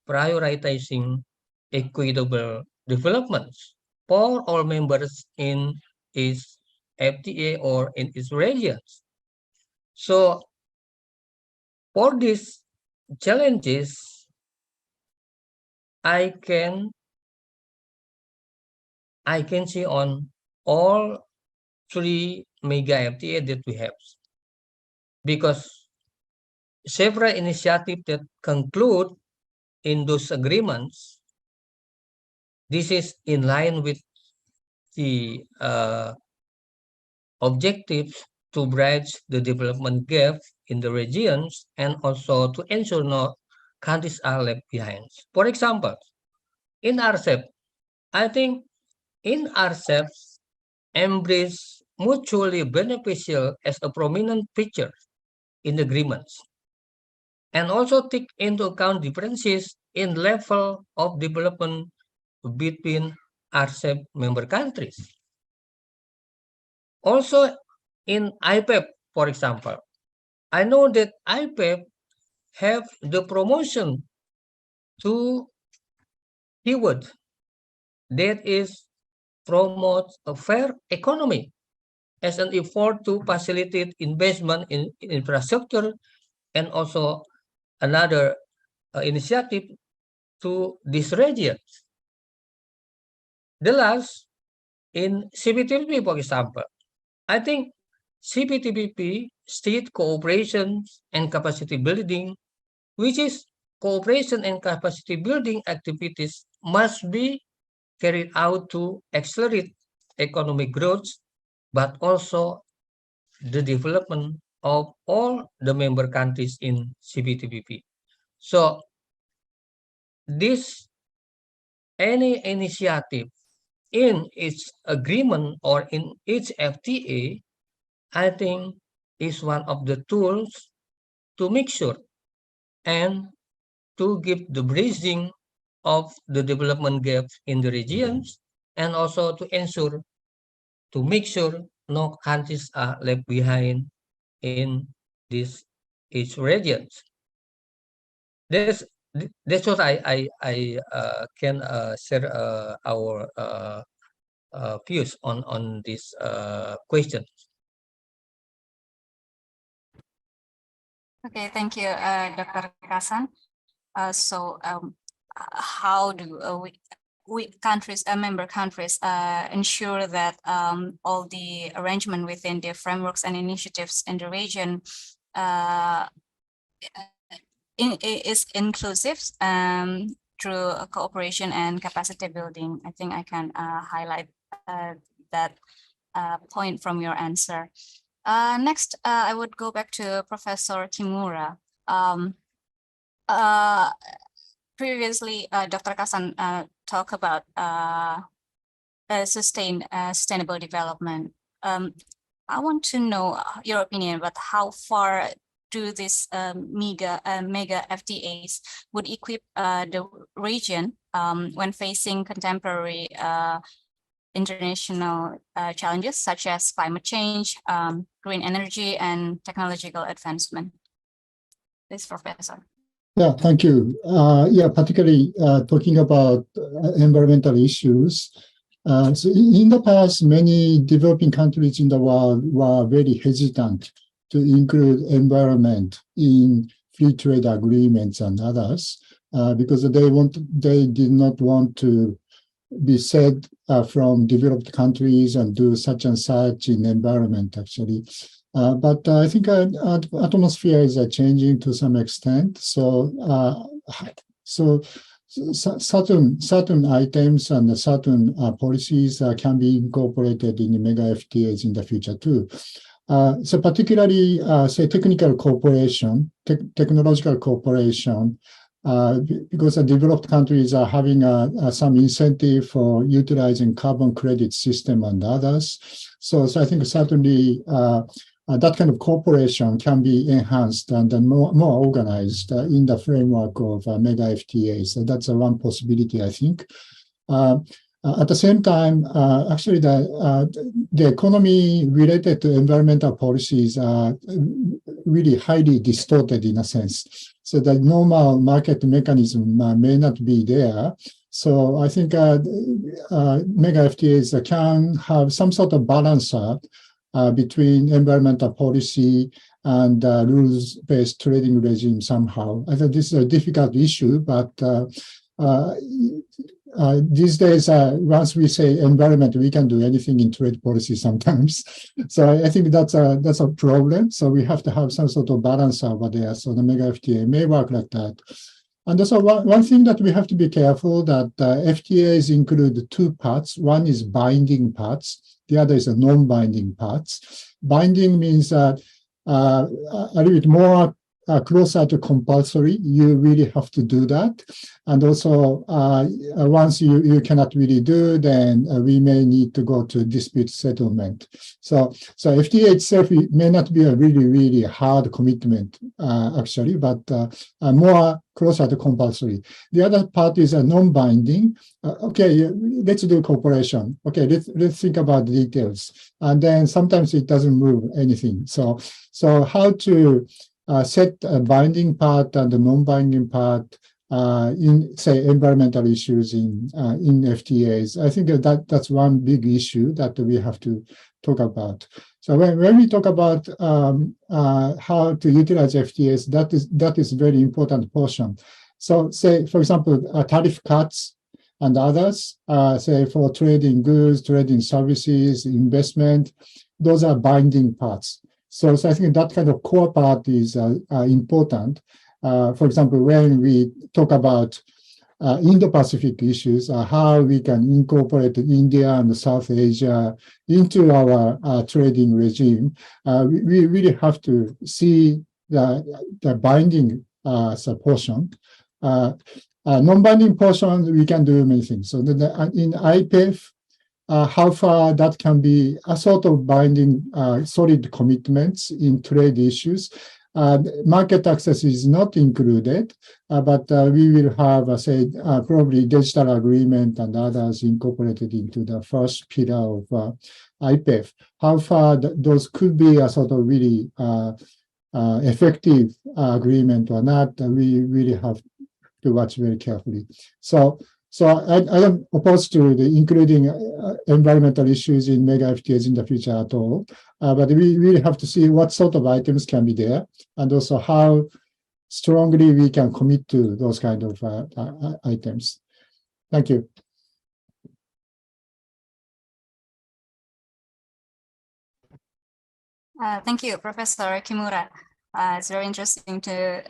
prioritizing equitable developments for all members in its FTA or in its regions. So for these challenges, I can see on all 3 mega FTA that we have, because several initiatives that conclude in those agreements, this is in line with the objectives to bridge the development gap in the regions and also to ensure no countries are left behind. For example, in RCEP, I think in RCEP, embrace mutually beneficial as a prominent feature in the agreements, and also take into account differences in level of development between RCEP member countries. Also in IPEF, for example, I know that IPEF have the promotion to keyword that is promote a fair economy as an effort to facilitate investment in infrastructure, and also another initiative to this region. The last, in CPTPP, for example, I think CPTPP, state cooperation and capacity building, which is cooperation and capacity building activities must be carried out to accelerate economic growth, but also the development of all the member countries in CPTPP. So any initiative in its agreement or in its FTA, I think is one of the tools to make sure and to give the bridging of the development gaps in the regions, and also to ensure, to make sure no countries are left behind in each regions. That's what I can share our views on this question.
Okay, thank you, Dr. Kasan. How do we countries, member countries, ensure that all the arrangement within the frameworks and initiatives in the region is inclusive through cooperation and capacity building? I think I can highlight that point from your answer. Next, I would go back to Professor Kimura. Previously, Dr. Kasan talked about sustainable development. I want to know your opinion about how far do these mega FTAs would equip the region when facing contemporary international challenges such as climate change, green energy, and technological advancement. Please, Professor.
Yeah, thank you. Particularly talking about environmental issues. So in the past, many developing countries in the world were very hesitant to include environment in free trade agreements and others, because they did not want to be said from developed countries and do such and such in environment, actually. But I think atmosphere is changing to some extent. So certain items and certain policies can be incorporated in the mega FTAs in the future too. So particularly, say technical cooperation, technological cooperation, because the developed countries are having some incentive for utilizing carbon credit system and others. So I think certainly that kind of cooperation can be enhanced and more organized in the framework of mega FTAs. So that's one possibility, I think. At the same time, actually, the economy related to environmental policies are really highly distorted in a sense. So the normal market mechanism may not be there. So I think mega FTAs can have some sort of balancer between environmental policy and rules-based trading regime somehow. I think this is a difficult issue, but these days, once we say environment, we can do anything in trade policy sometimes. So I think that's a problem. So we have to have some sort of balance over there. So the mega FTA may work like that. And also one thing that we have to be careful that FTAs include two parts. One is binding parts. The other is a non-binding parts. Binding means that a little bit more closer to compulsory. You really have to do that. And also, once you cannot really do, then we may need to go to dispute settlement. So FTA itself may not be a really, really hard commitment, actually, but more closer to compulsory. The other part is a non-binding. Okay, let's do cooperation. Okay, let's think about the details. And then sometimes it doesn't move anything. So how to set a binding part and the non-binding part in, say, environmental issues in FTAs. I think that's one big issue that we have to talk about. So when we talk about how to utilize FTAs, that is very important portion. So say, for example, tariff cuts and others, say for trading goods, trading services, investment, those are binding parts. So I think that kind of core part is important. For example, when we talk about Indo-Pacific issues, how we can incorporate India and South Asia into our trading regime, we really have to see the binding portion. Non-binding portion, we can do many things. So in IPEF, how far that can be a sort of binding solid commitments in trade issues. Market access is not included, but we will have, say, probably digital agreement and others incorporated into the first pillar of IPEF. How far those could be a sort of really effective agreement or not, we really have to watch very carefully. So I am opposed to the including environmental issues in mega FTAs in the future at all. But we really have to see what sort of items can be there and also how strongly we can commit to those kind of items. Thank you.
Thank you, Professor Kimura. It's very interesting to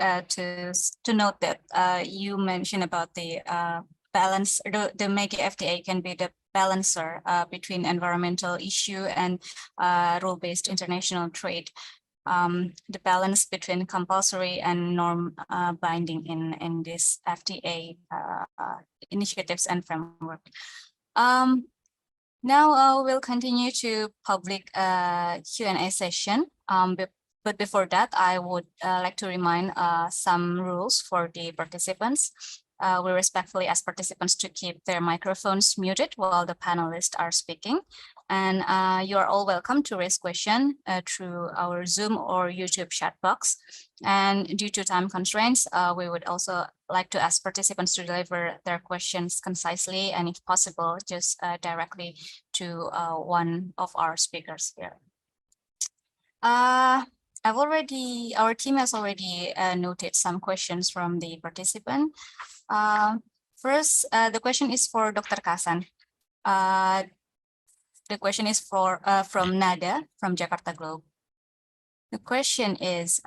note that you mentioned about the balance. The mega FTA can be the balancer between environmental issue and rule-based international trade. The balance between compulsory and norm binding in this FTA initiatives and framework. Now we'll continue to public Q&A session. But before that, I would like to remind some rules for the participants. We respectfully ask participants to keep their microphones muted while the panelists are speaking. And you are all welcome to raise questions through our Zoom or YouTube chat box. And due to time constraints, we would also like to ask participants to deliver their questions concisely and if possible, just directly to one of our speakers here. Our team has already noted some questions from the participant. First, the question is for Dr. Kasan. The question is from Nada from Jakarta Globe. The question is,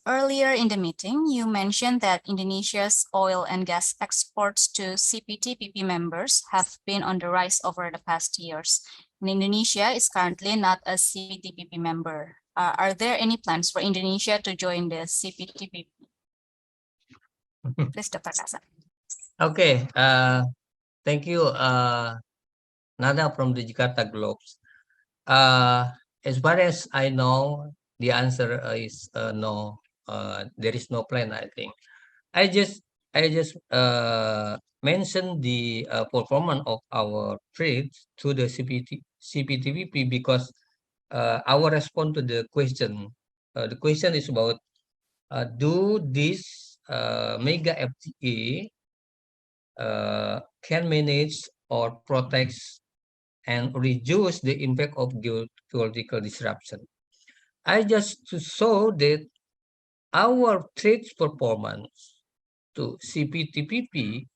earlier in the meeting, you mentioned that Indonesia's oil and gas exports to CPTPP members have been on the rise over the past years. And Indonesia is currently not a CPTPP member. Are there any plans for Indonesia to join the CPTPP? Please, Dr. Kasan.
Okay, thank you, Nada from the Jakarta Globe. As far as I know, the answer is no. There is no plan, I think. I just mentioned the performance of our trade to the CPTPP because our response to the question the question is about do this mega FTA can manage or protect and reduce the impact of geopolitical disruption. I just to show that our trade performance to CPTPP,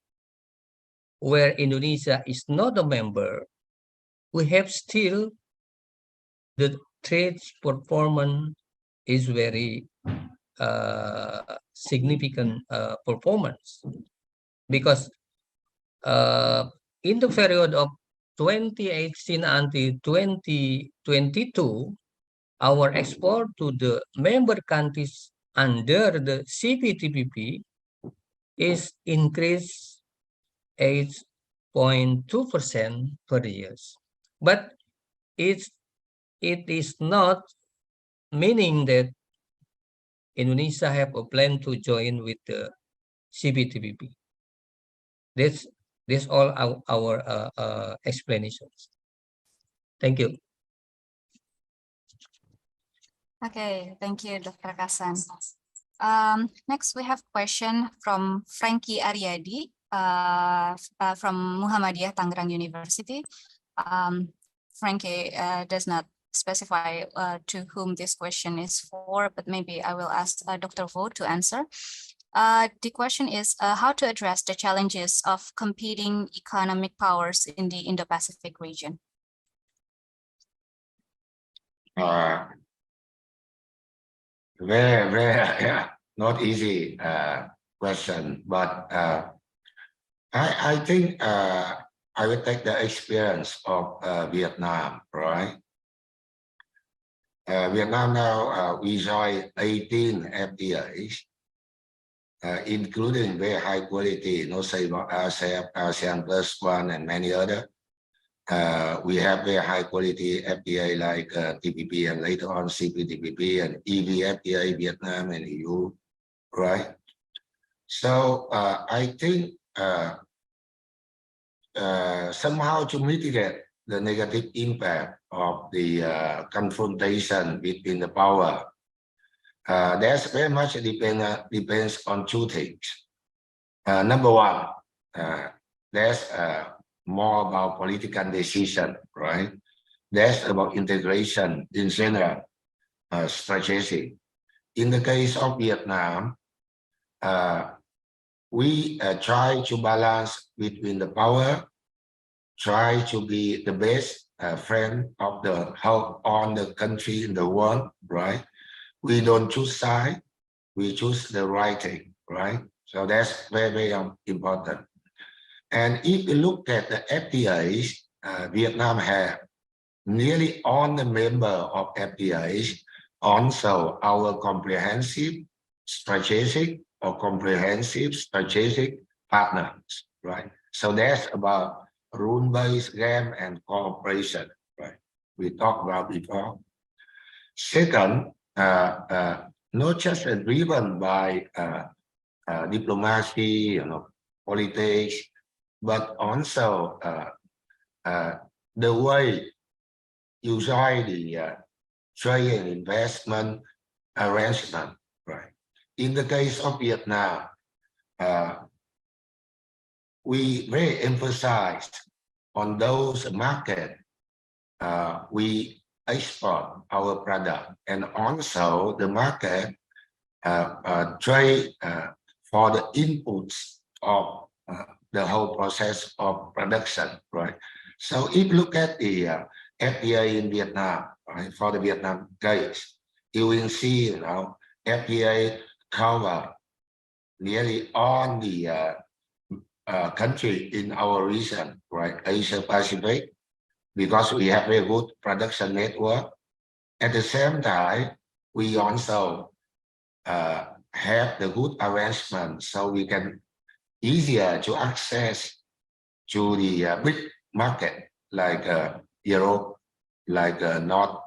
where Indonesia is not a member, we have still the trade performance is very significant performance, because in the period of 2018 until 2022, our export to the member countries under the CPTPP is increased 8.2% per year. But it is not meaning that Indonesia have a plan to join with the CPTPP. That's all our explanations. Thank you.
Okay, thank you, Dr. Kasan. Next, we have question from Frankie Aryadi from Muhammadiyah Tangerang University. Frankie does not specify to whom this question is for, but maybe I will ask Dr. Vo to answer. The question is how to address the challenges of competing economic powers in the Indo-Pacific region.
Very not easy question, but I think I will take the experience of Vietnam, right? Vietnam now we join 18 FTAs, including very high quality, no say about RCEP, ASEAN +1, and many other. We have very high quality FTA like TPP and later on CPTPP and EV FTA, Vietnam and EU, right? So I think somehow to mitigate the negative impact of the confrontation between the power, there's very much depends on two things. Number one, there's more about political decision, right? That's about integration in general, strategy. In the case of Vietnam, we try to balance between the power, try to be the best friend of the help on the country in the world, right? We don't choose side, we choose the right thing, right? So that's very, very important. And if you look at the FTAs, Vietnam have nearly all the member of FTAs, also our comprehensive strategic partners, right? So that's about rule-based game and cooperation, right? We talked about before. Second, not just driven by diplomacy, politics, but also the way you join the trade and investment arrangement, right? In the case of Vietnam, we very emphasized on those markets we export our product, and also the market trade for the inputs of the whole process of production, right? So if you look at the FTA in Vietnam, right, for the Vietnam case, you will see, FTA cover nearly all the country in our region, right, Asia-Pacific, because we have a good production network. At the same time, we also have the good arrangement, so we can easier to access to the big market like Europe, like North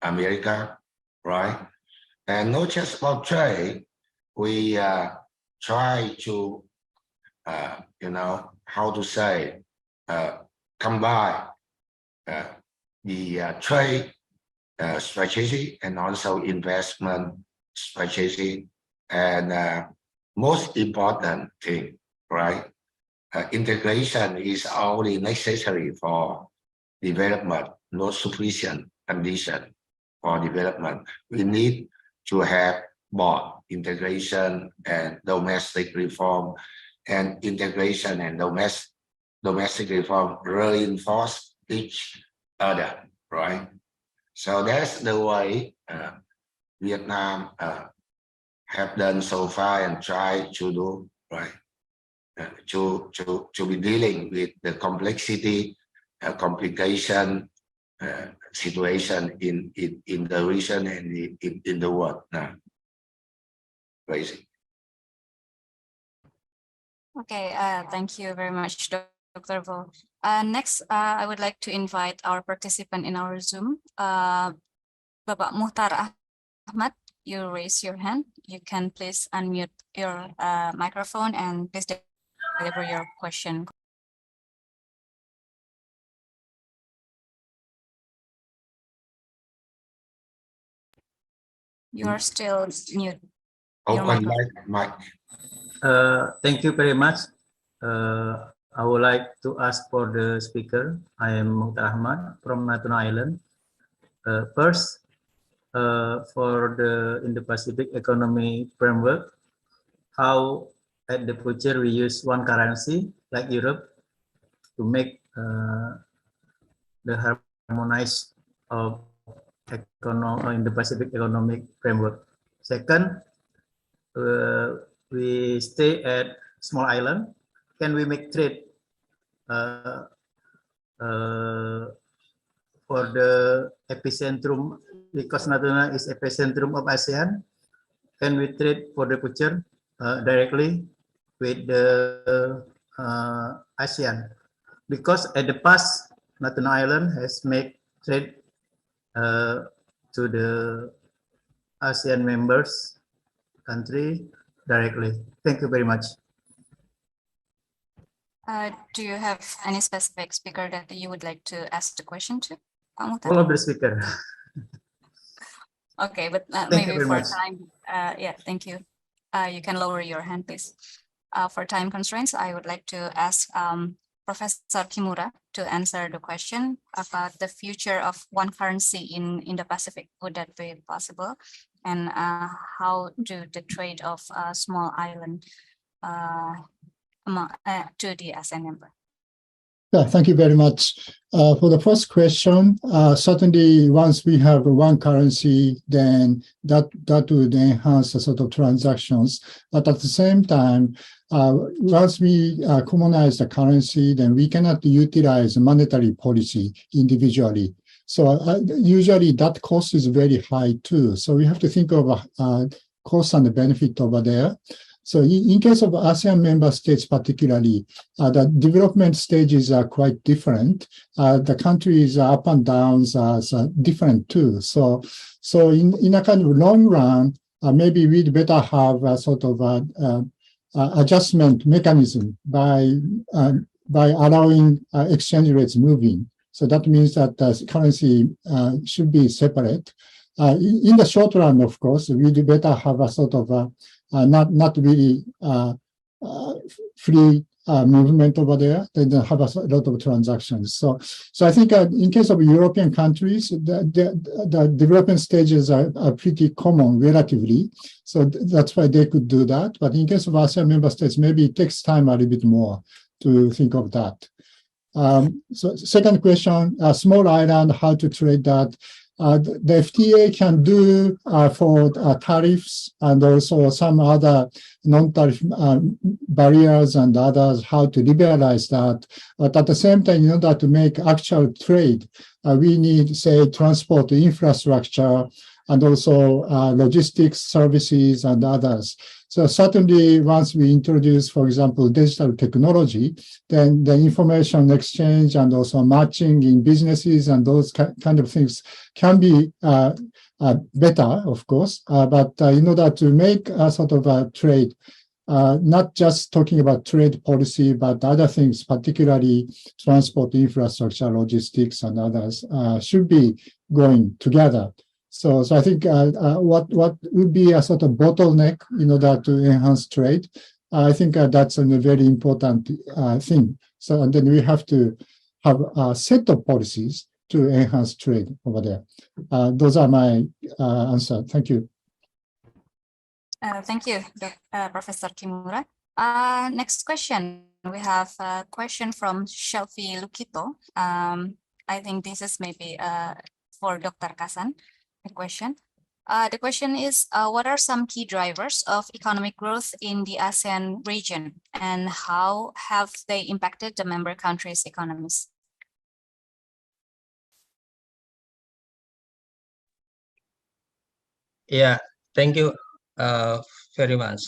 America, right? And not just about trade, we try to, how to say, combine the trade strategy and also investment strategy, and most important thing, right? Integration is only necessary for development, not sufficient condition for development. We need to have both integration and domestic reform, and integration and domestic reform reinforce each other, right? So that's the way Vietnam have done so far and try to do, right? To be dealing with the complexity, complication, situation in the region and in the world now. Crazy.
Okay, thank you very much, Dr. Vo. Next, I would like to invite our participant in our Zoom, Bapak Muhtar Ahmad. You raise your hand. You can please unmute your microphone and please deliver your question. You are still mute.
Open mic.
Thank you very much. I would like to ask for the speaker. I am Muhtar Ahmad from Natuna Island. First, for the Indo-Pacific economy framework, how at the future we use one currency like Europe to make the harmonized of Indo-Pacific economic framework. Second, we stay at small island. Can we make trade for the epicentrum, because Natuna is epicentrum of ASEAN? Can we trade for the future directly with the ASEAN? Because at the past, Natuna Island has made trade to the ASEAN members country directly. Thank you very much.
Do you have any specific speaker that you would like to ask the question to?
All of the speaker.
Okay, but maybe for time, yeah, thank you. You can lower your hand, please. For time constraints, I would like to ask Professor Kimura to answer the question about the future of one currency in Indo-Pacific. Would that be possible? And how do the trade of small island to the ASEAN member?
Yeah, thank you very much. For the first question, certainly once we have one currency, then that would enhance the sort of transactions. But at the same time, once we commonize the currency, then we cannot utilize monetary policy individually. So usually that cost is very high too. So we have to think of cost and the benefit over there. So in case of ASEAN member states particularly, the development stages are quite different. The countries' up and downs are different too. So in a kind of long run, maybe we'd better have a sort of adjustment mechanism by allowing exchange rates moving. So that means that the currency should be separate. In the short run, of course, we'd better have a sort of not really free movement over there, then have a lot of transactions. So I think in case of European countries, the development stages are pretty common relatively. So that's why they could do that. But in case of ASEAN member states, maybe it takes time a little bit more to think of that. So second question, small island, how to trade that. The FTA can do for tariffs and also some other non-tariff barriers and others, how to liberalize that. But at the same time, in order to make actual trade, we need, say, transport infrastructure and also logistics services and others. So certainly once we introduce, for example, digital technology, then the information exchange and also matching in businesses and those kind of things can be better, of course. But in order to make a sort of a trade, not just talking about trade policy, but other things, particularly transport infrastructure, logistics and others, should be going together. So I think what would be a sort of bottleneck in order to enhance trade? I think that's a very important thing. So and then we have to have a set of policies to enhance trade over there. Those are my answer. Thank you.
Thank you, Professor Kimura. Next question. We have a question from Shelfie Lukito. I think this is maybe for Dr. Kasan, the question. The question is, what are some key drivers of economic growth in the ASEAN region, and how have they impacted the member countries' economies?
Yeah, thank you very much.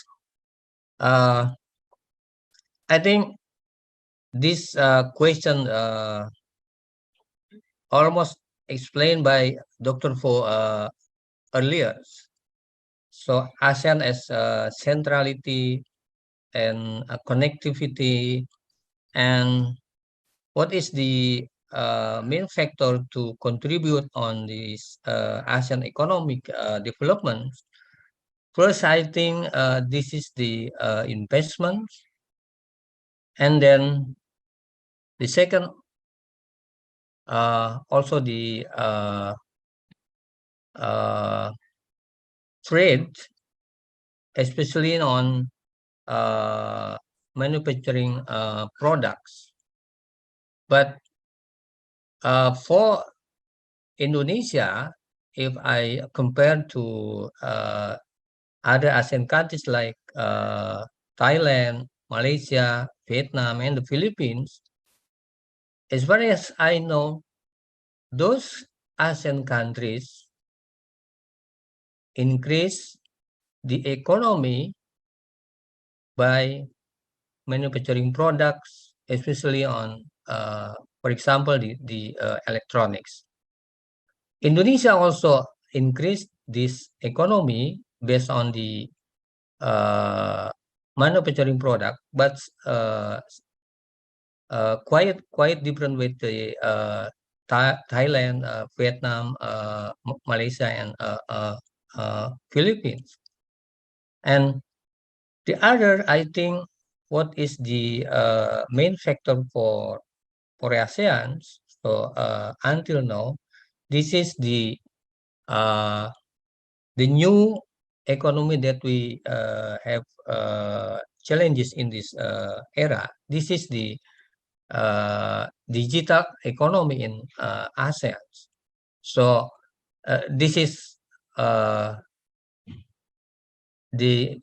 I think this question almost explained by Dr. Fo earlier. So ASEAN as centrality and connectivity, and what is the main factor to contribute on this ASEAN economic development? First, I think this is the investment, and then the second, also the trade, especially on manufacturing products. But for Indonesia, if I compare to other ASEAN countries like Thailand, Malaysia, Vietnam, and the Philippines, as far as I know, those ASEAN countries increase the economy by manufacturing products, especially on, for example, the electronics. Indonesia also increased this economy based on the manufacturing product, but quite different with the Thailand, Vietnam, Malaysia, and Philippines. And the other, I think, what is the main factor for ASEAN? So until now, this is the new economy that we have challenges in this era. This is the digital economy in ASEAN. So this is the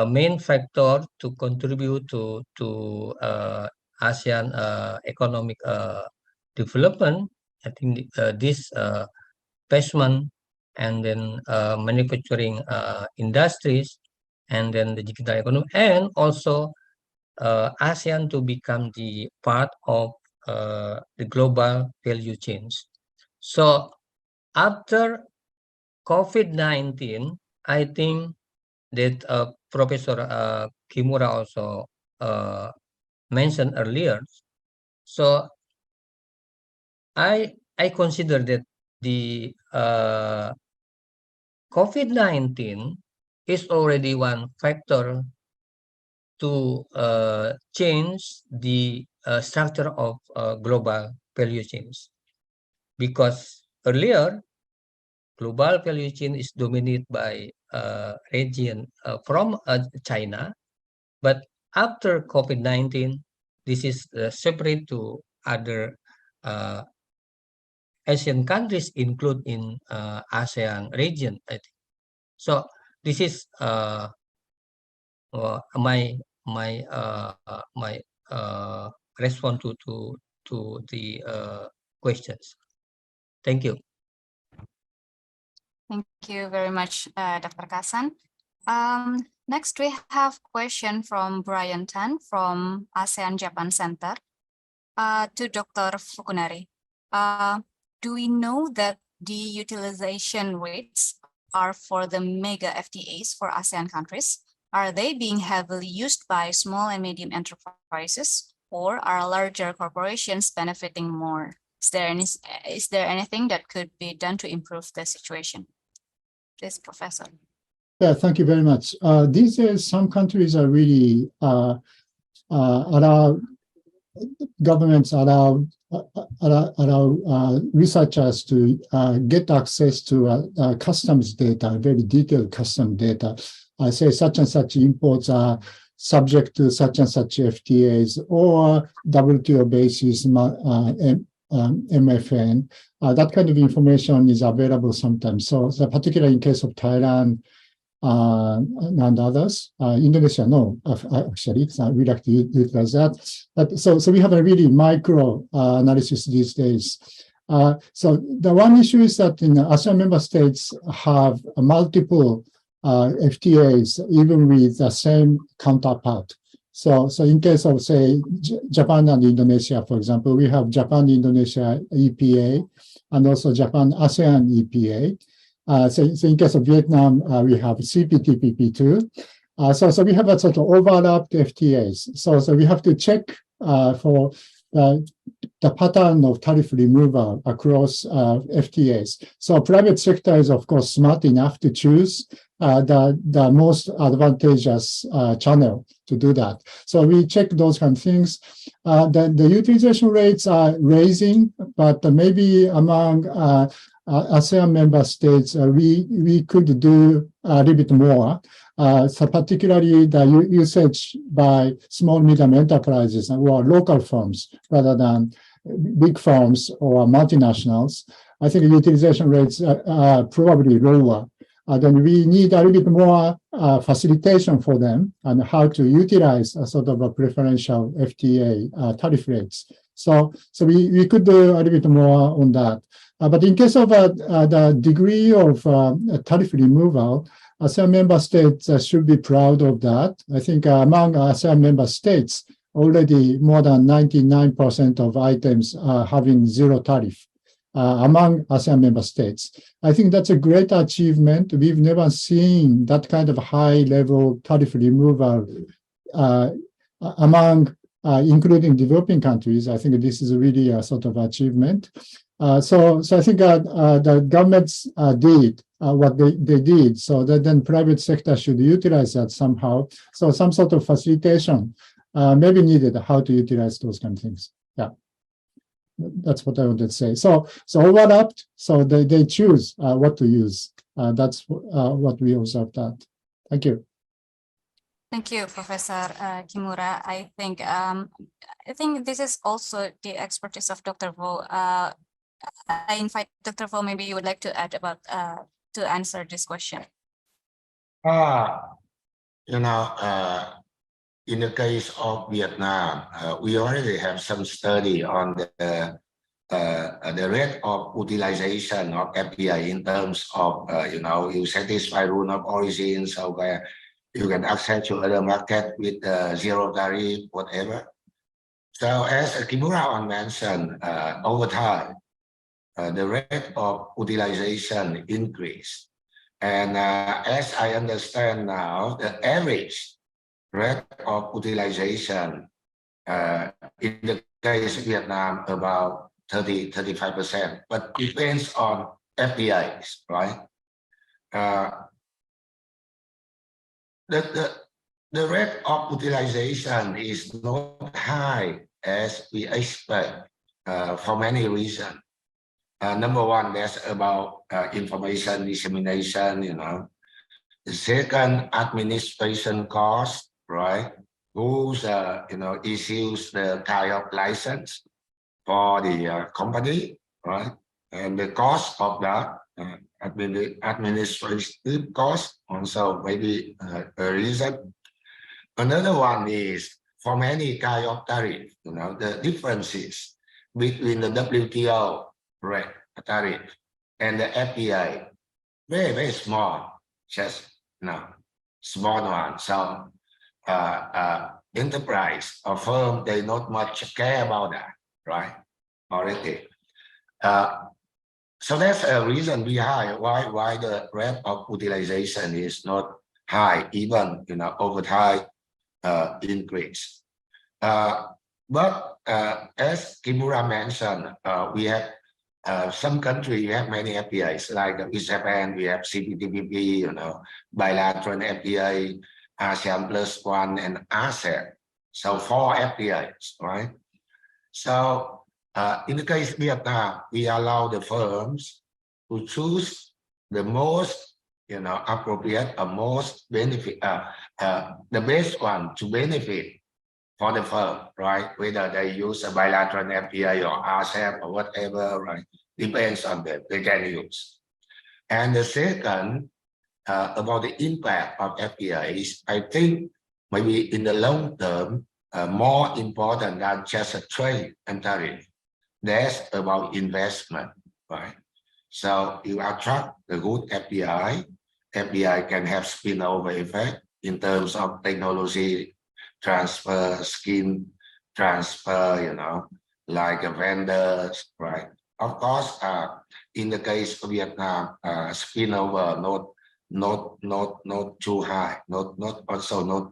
main factor to contribute to ASEAN economic development. I think this investment, and then manufacturing industries, and then the digital economy, and also ASEAN to become the part of the global value chains. So after COVID-19, I think that Professor Kimura also mentioned earlier. So I consider that the COVID-19 is already one factor to change the structure of global value chains, because earlier global value chain is dominated by region from China, but after COVID-19, this is separate to other Asian countries, include in ASEAN region, I think. So this is my response to the questions. Thank you.
Thank you very much, Dr. Kasan. Next, we have a question from Brian Tan from ASEAN Japan Center to Dr. Fukunari. Do we know that the utilization rates are for the mega FTAs for ASEAN countries? Are they being heavily used by small and medium enterprises, or are larger corporations benefiting more? Is there anything that could be done to improve the situation? Please, Professor.
Yeah, thank you very much. These days, some countries are really governments allow researchers to get access to customs data, very detailed custom data. Say such and such imports are subject to such and such FTAs or WTO basis MFN. That kind of information is available sometimes. So particularly in case of Thailand and others, Indonesia, no, actually, we like to utilize that. But so we have a really micro analysis these days. So the one issue is that in ASEAN member states have multiple FTAs, even with the same counterpart. So in case of, say, Japan and Indonesia, for example, we have Japan-Indonesia EPA and also Japan-ASEAN EPA. So in case of Vietnam, we have CPTPP too. So we have a sort of overlapped FTAs. So we have to check for the pattern of tariff removal across FTAs. So private sector is, of course, smart enough to choose the most advantageous channel to do that. So we check those kind of things. The utilization rates are raising, but maybe among ASEAN member states, we could do a little bit more. So particularly the usage by small medium enterprises or local firms rather than big firms or multinationals. I think utilization rates are probably lower. Then we need a little bit more facilitation for them and how to utilize a sort of a preferential FTA tariff rates. So we could do a little bit more on that. But in case of the degree of tariff removal, ASEAN member states should be proud of that. I think among ASEAN member states, already more than 99% of items are having zero tariff among ASEAN member states. I think that's a great achievement. We've never seen that kind of high-level tariff removal among, including developing countries. I think this is really a sort of achievement. So I think the governments did what they did, so that then private sector should utilize that somehow. So some sort of facilitation may be needed, how to utilize those kind of things. Yeah, that's what I wanted to say. So overlapped, so they choose what to use. That's what we observed that. Thank you.
Thank you, Professor Kimura. I think this is also the expertise of Dr. Vo. I invite Dr. Vo, maybe you would like to add about to answer this question.
In the case of Vietnam, we already have some study on the rate of utilization of FDI in terms of you satisfy rule of origin, so where you can access to other market with zero tariff, whatever. So as Kimura mentioned, over time, the rate of utilization increased. And as I understand now, the average rate of utilization in the case of Vietnam about 30-35%, but depends on FDIs, right? The rate of utilization is not high as we expect for many reasons. Number one, that's about information dissemination, The second, administration cost, right? Who's, issues the kind of license for the company, right? And the cost of that, administrative cost, also maybe a reason. Another one is for many kind of tariff, the differences between the WTO rate tariff and the FTA, very, very small, just small one. So enterprise or firm, they not much care about that, right? Already. So that's a reason behind why the rate of utilization is not high, even over time increase. But But as Kimura mentioned, we have some countries, we have many FTAs, like with Japan, we have CPTPP, bilateral FTA, ASEAN +1, and ASEAN. So 4 FTAs, right? So in the case of Vietnam, we allow the firms to choose the most, appropriate or most benefit, the best one to benefit for the firm, right? Whether they use a bilateral FTA or RCEP or whatever, right? Depends on them, they can use. And the second, about the impact of FTAs, I think maybe in the long term, more important than just a trade and tariff. That's about investment, right? So you attract the good FDI. FDI can have spillover effect in terms of technology transfer, skill transfer, like vendors, right? Of course, in the case of Vietnam, spillover not too high, not so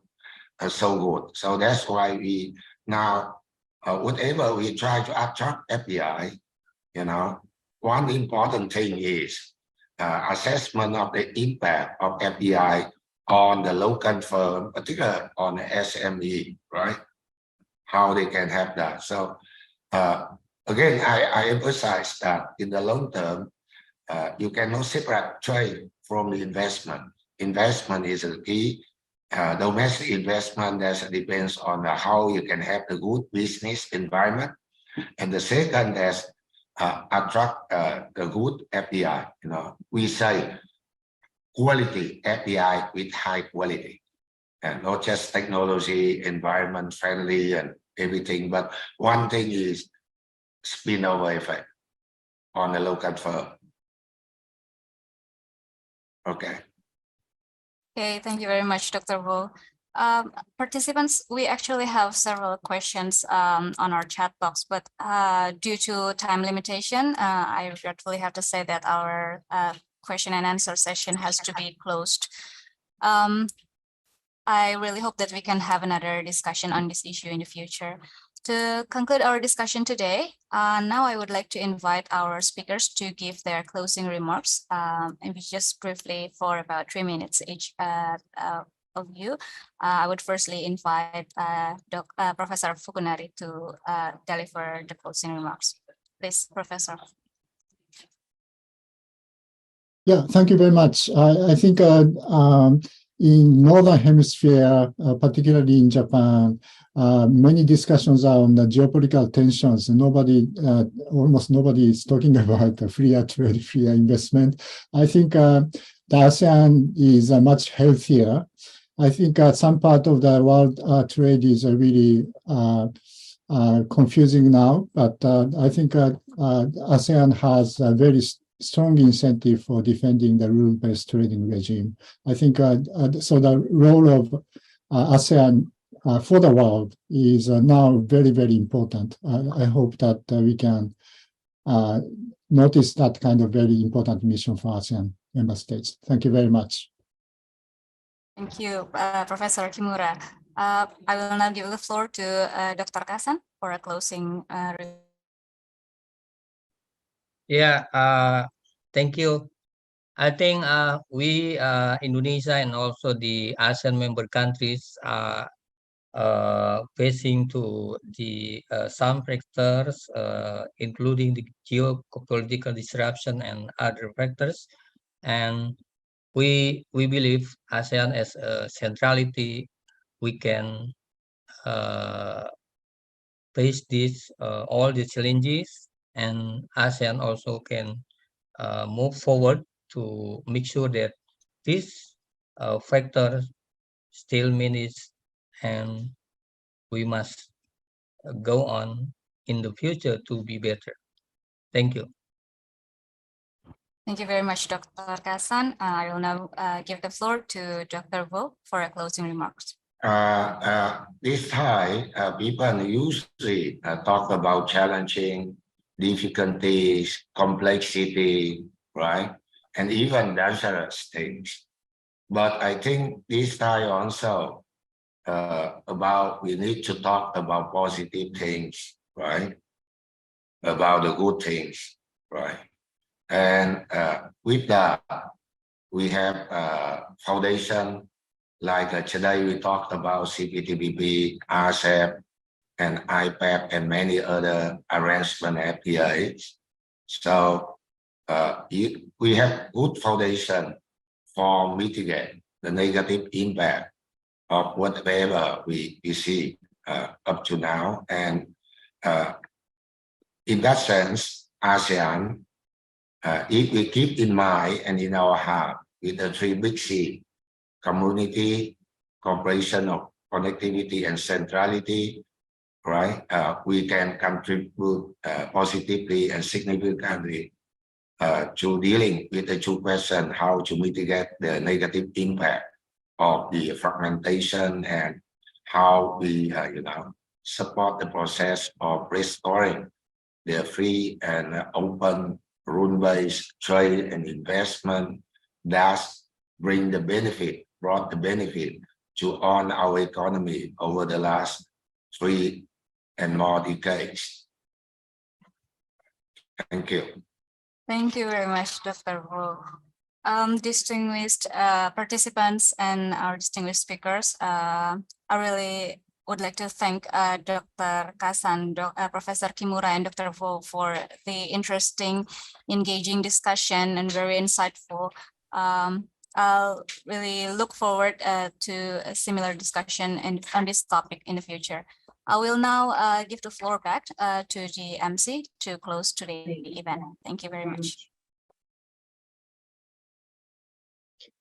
good. So that's why we now, whatever we try to attract FDI, one important thing is assessment of the impact of FDI on the local firm, particularly on the SME, right? How they can have that. So again, I emphasize that in the long term, you cannot separate trade from the investment. Investment is the key. Domestic investment that depends on how you can have a good business environment. And the second is attract the good FDI. We say quality FDI with high quality, and not just technology, environment friendly and everything. But one thing is spillover effect on the local firm. Okay.
Okay, thank you very much, Dr. Wu. Participants, we actually have several questions on our chat box, but due to time limitation, I regretfully have to say that our question and answer session has to be closed. I really hope that we can have another discussion on this issue in the future. To conclude our discussion today, now I would like to invite our speakers to give their closing remarks, and just briefly for about 3 minutes each of you. I would firstly invite Professor Fukunari to deliver the closing remarks. Please, Professor.
Yeah, thank you very much. I think in Northern Hemisphere, particularly in Japan, many discussions are on the geopolitical tensions. Almost nobody is talking about the freer trade, freer investment. I think the ASEAN is much healthier. I think some part of the world trade is really confusing now, but I think ASEAN has a very strong incentive for defending the rule-based trading regime. I think so the role of ASEAN for the world is now very, very important. I hope that we can notice that kind of very important mission for ASEAN member states. Thank you very much.
Thank you, Professor Kimura. I will now give the floor to Dr. Kasan for a closing remark.
Yeah, thank you. I think we, Indonesia and also the ASEAN member countries are facing to the some factors, including the geopolitical disruption and other factors. And we believe ASEAN as a centrality, we can face this all the challenges, and ASEAN also can move forward to make sure that this factor still managed, and we must go on in the future to be better. Thank you.
Thank you very much, Dr. Kasan. I will now give the floor to Dr. Wu for a closing remarks.
This time, people usually talk about challenging difficulties, complexity, right? And even dangerous things. But I think this time also, about we need to talk about positive things, right? About the good things, right? And with that, we have foundation like today we talked about CPTPP, RCEP, and IPEF, and many other arrangement FTA. So we have good foundation for mitigate the negative impact of whatever we see up to now. And in that sense, ASEAN, if we keep in mind and in our heart with the three big C, community, cooperation of connectivity and centrality, right? We can contribute positively and significantly to dealing with the two questions, how to mitigate the negative impact of the fragmentation and how we, support the process of restoring the free and open rule-based trade and investment, thus brought the benefit to all our economy over the last 3 and more decades. Thank you.
Thank you very much, Dr. Wu. Distinguished participants and our distinguished speakers, I really would like to thank Dr. Kasan, Professor Kimura, and Dr. Wu for the interesting, engaging discussion and very insightful. I'll really look forward to a similar discussion on this topic in the future. I will now give the floor back to the MC to close today's event. Thank you very much.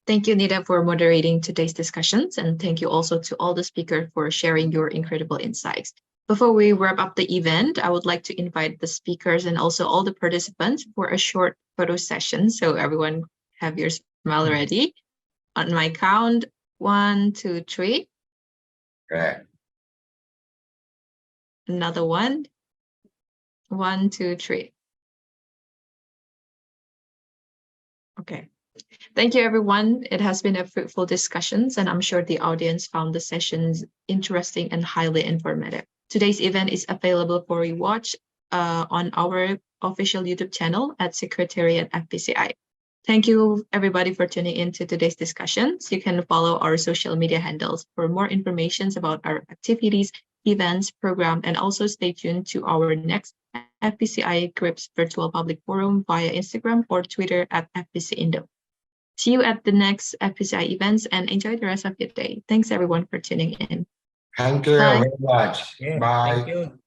Thank you, Nida, for moderating today's discussions, and thank you also to all the speakers for sharing your incredible insights. Before we wrap up the event, I would like to invite the speakers and also all the participants for a short photo session. So everyone have your smile ready. On my count, 1, 2, 3.
Correct.
Another one. 1, 2, 3. Okay. Thank you, everyone. It has been a fruitful discussions, and I'm sure the audience found the sessions interesting and highly informative. Today's event is available for rewatch on our official YouTube channel at Secretariat FPCI. Thank you, everybody, for tuning in to today's discussions. You can follow our social media handles for more information about our activities, events, program, and also stay tuned to our next FPCI GRIPS Virtual Public Forum via Instagram or Twitter at FPC Indo. See you at the next FPCI events and enjoy the rest of your day. Thanks, everyone, for tuning in.
Thank you
Bye.
very much.
Yeah,
Bye.
thank you.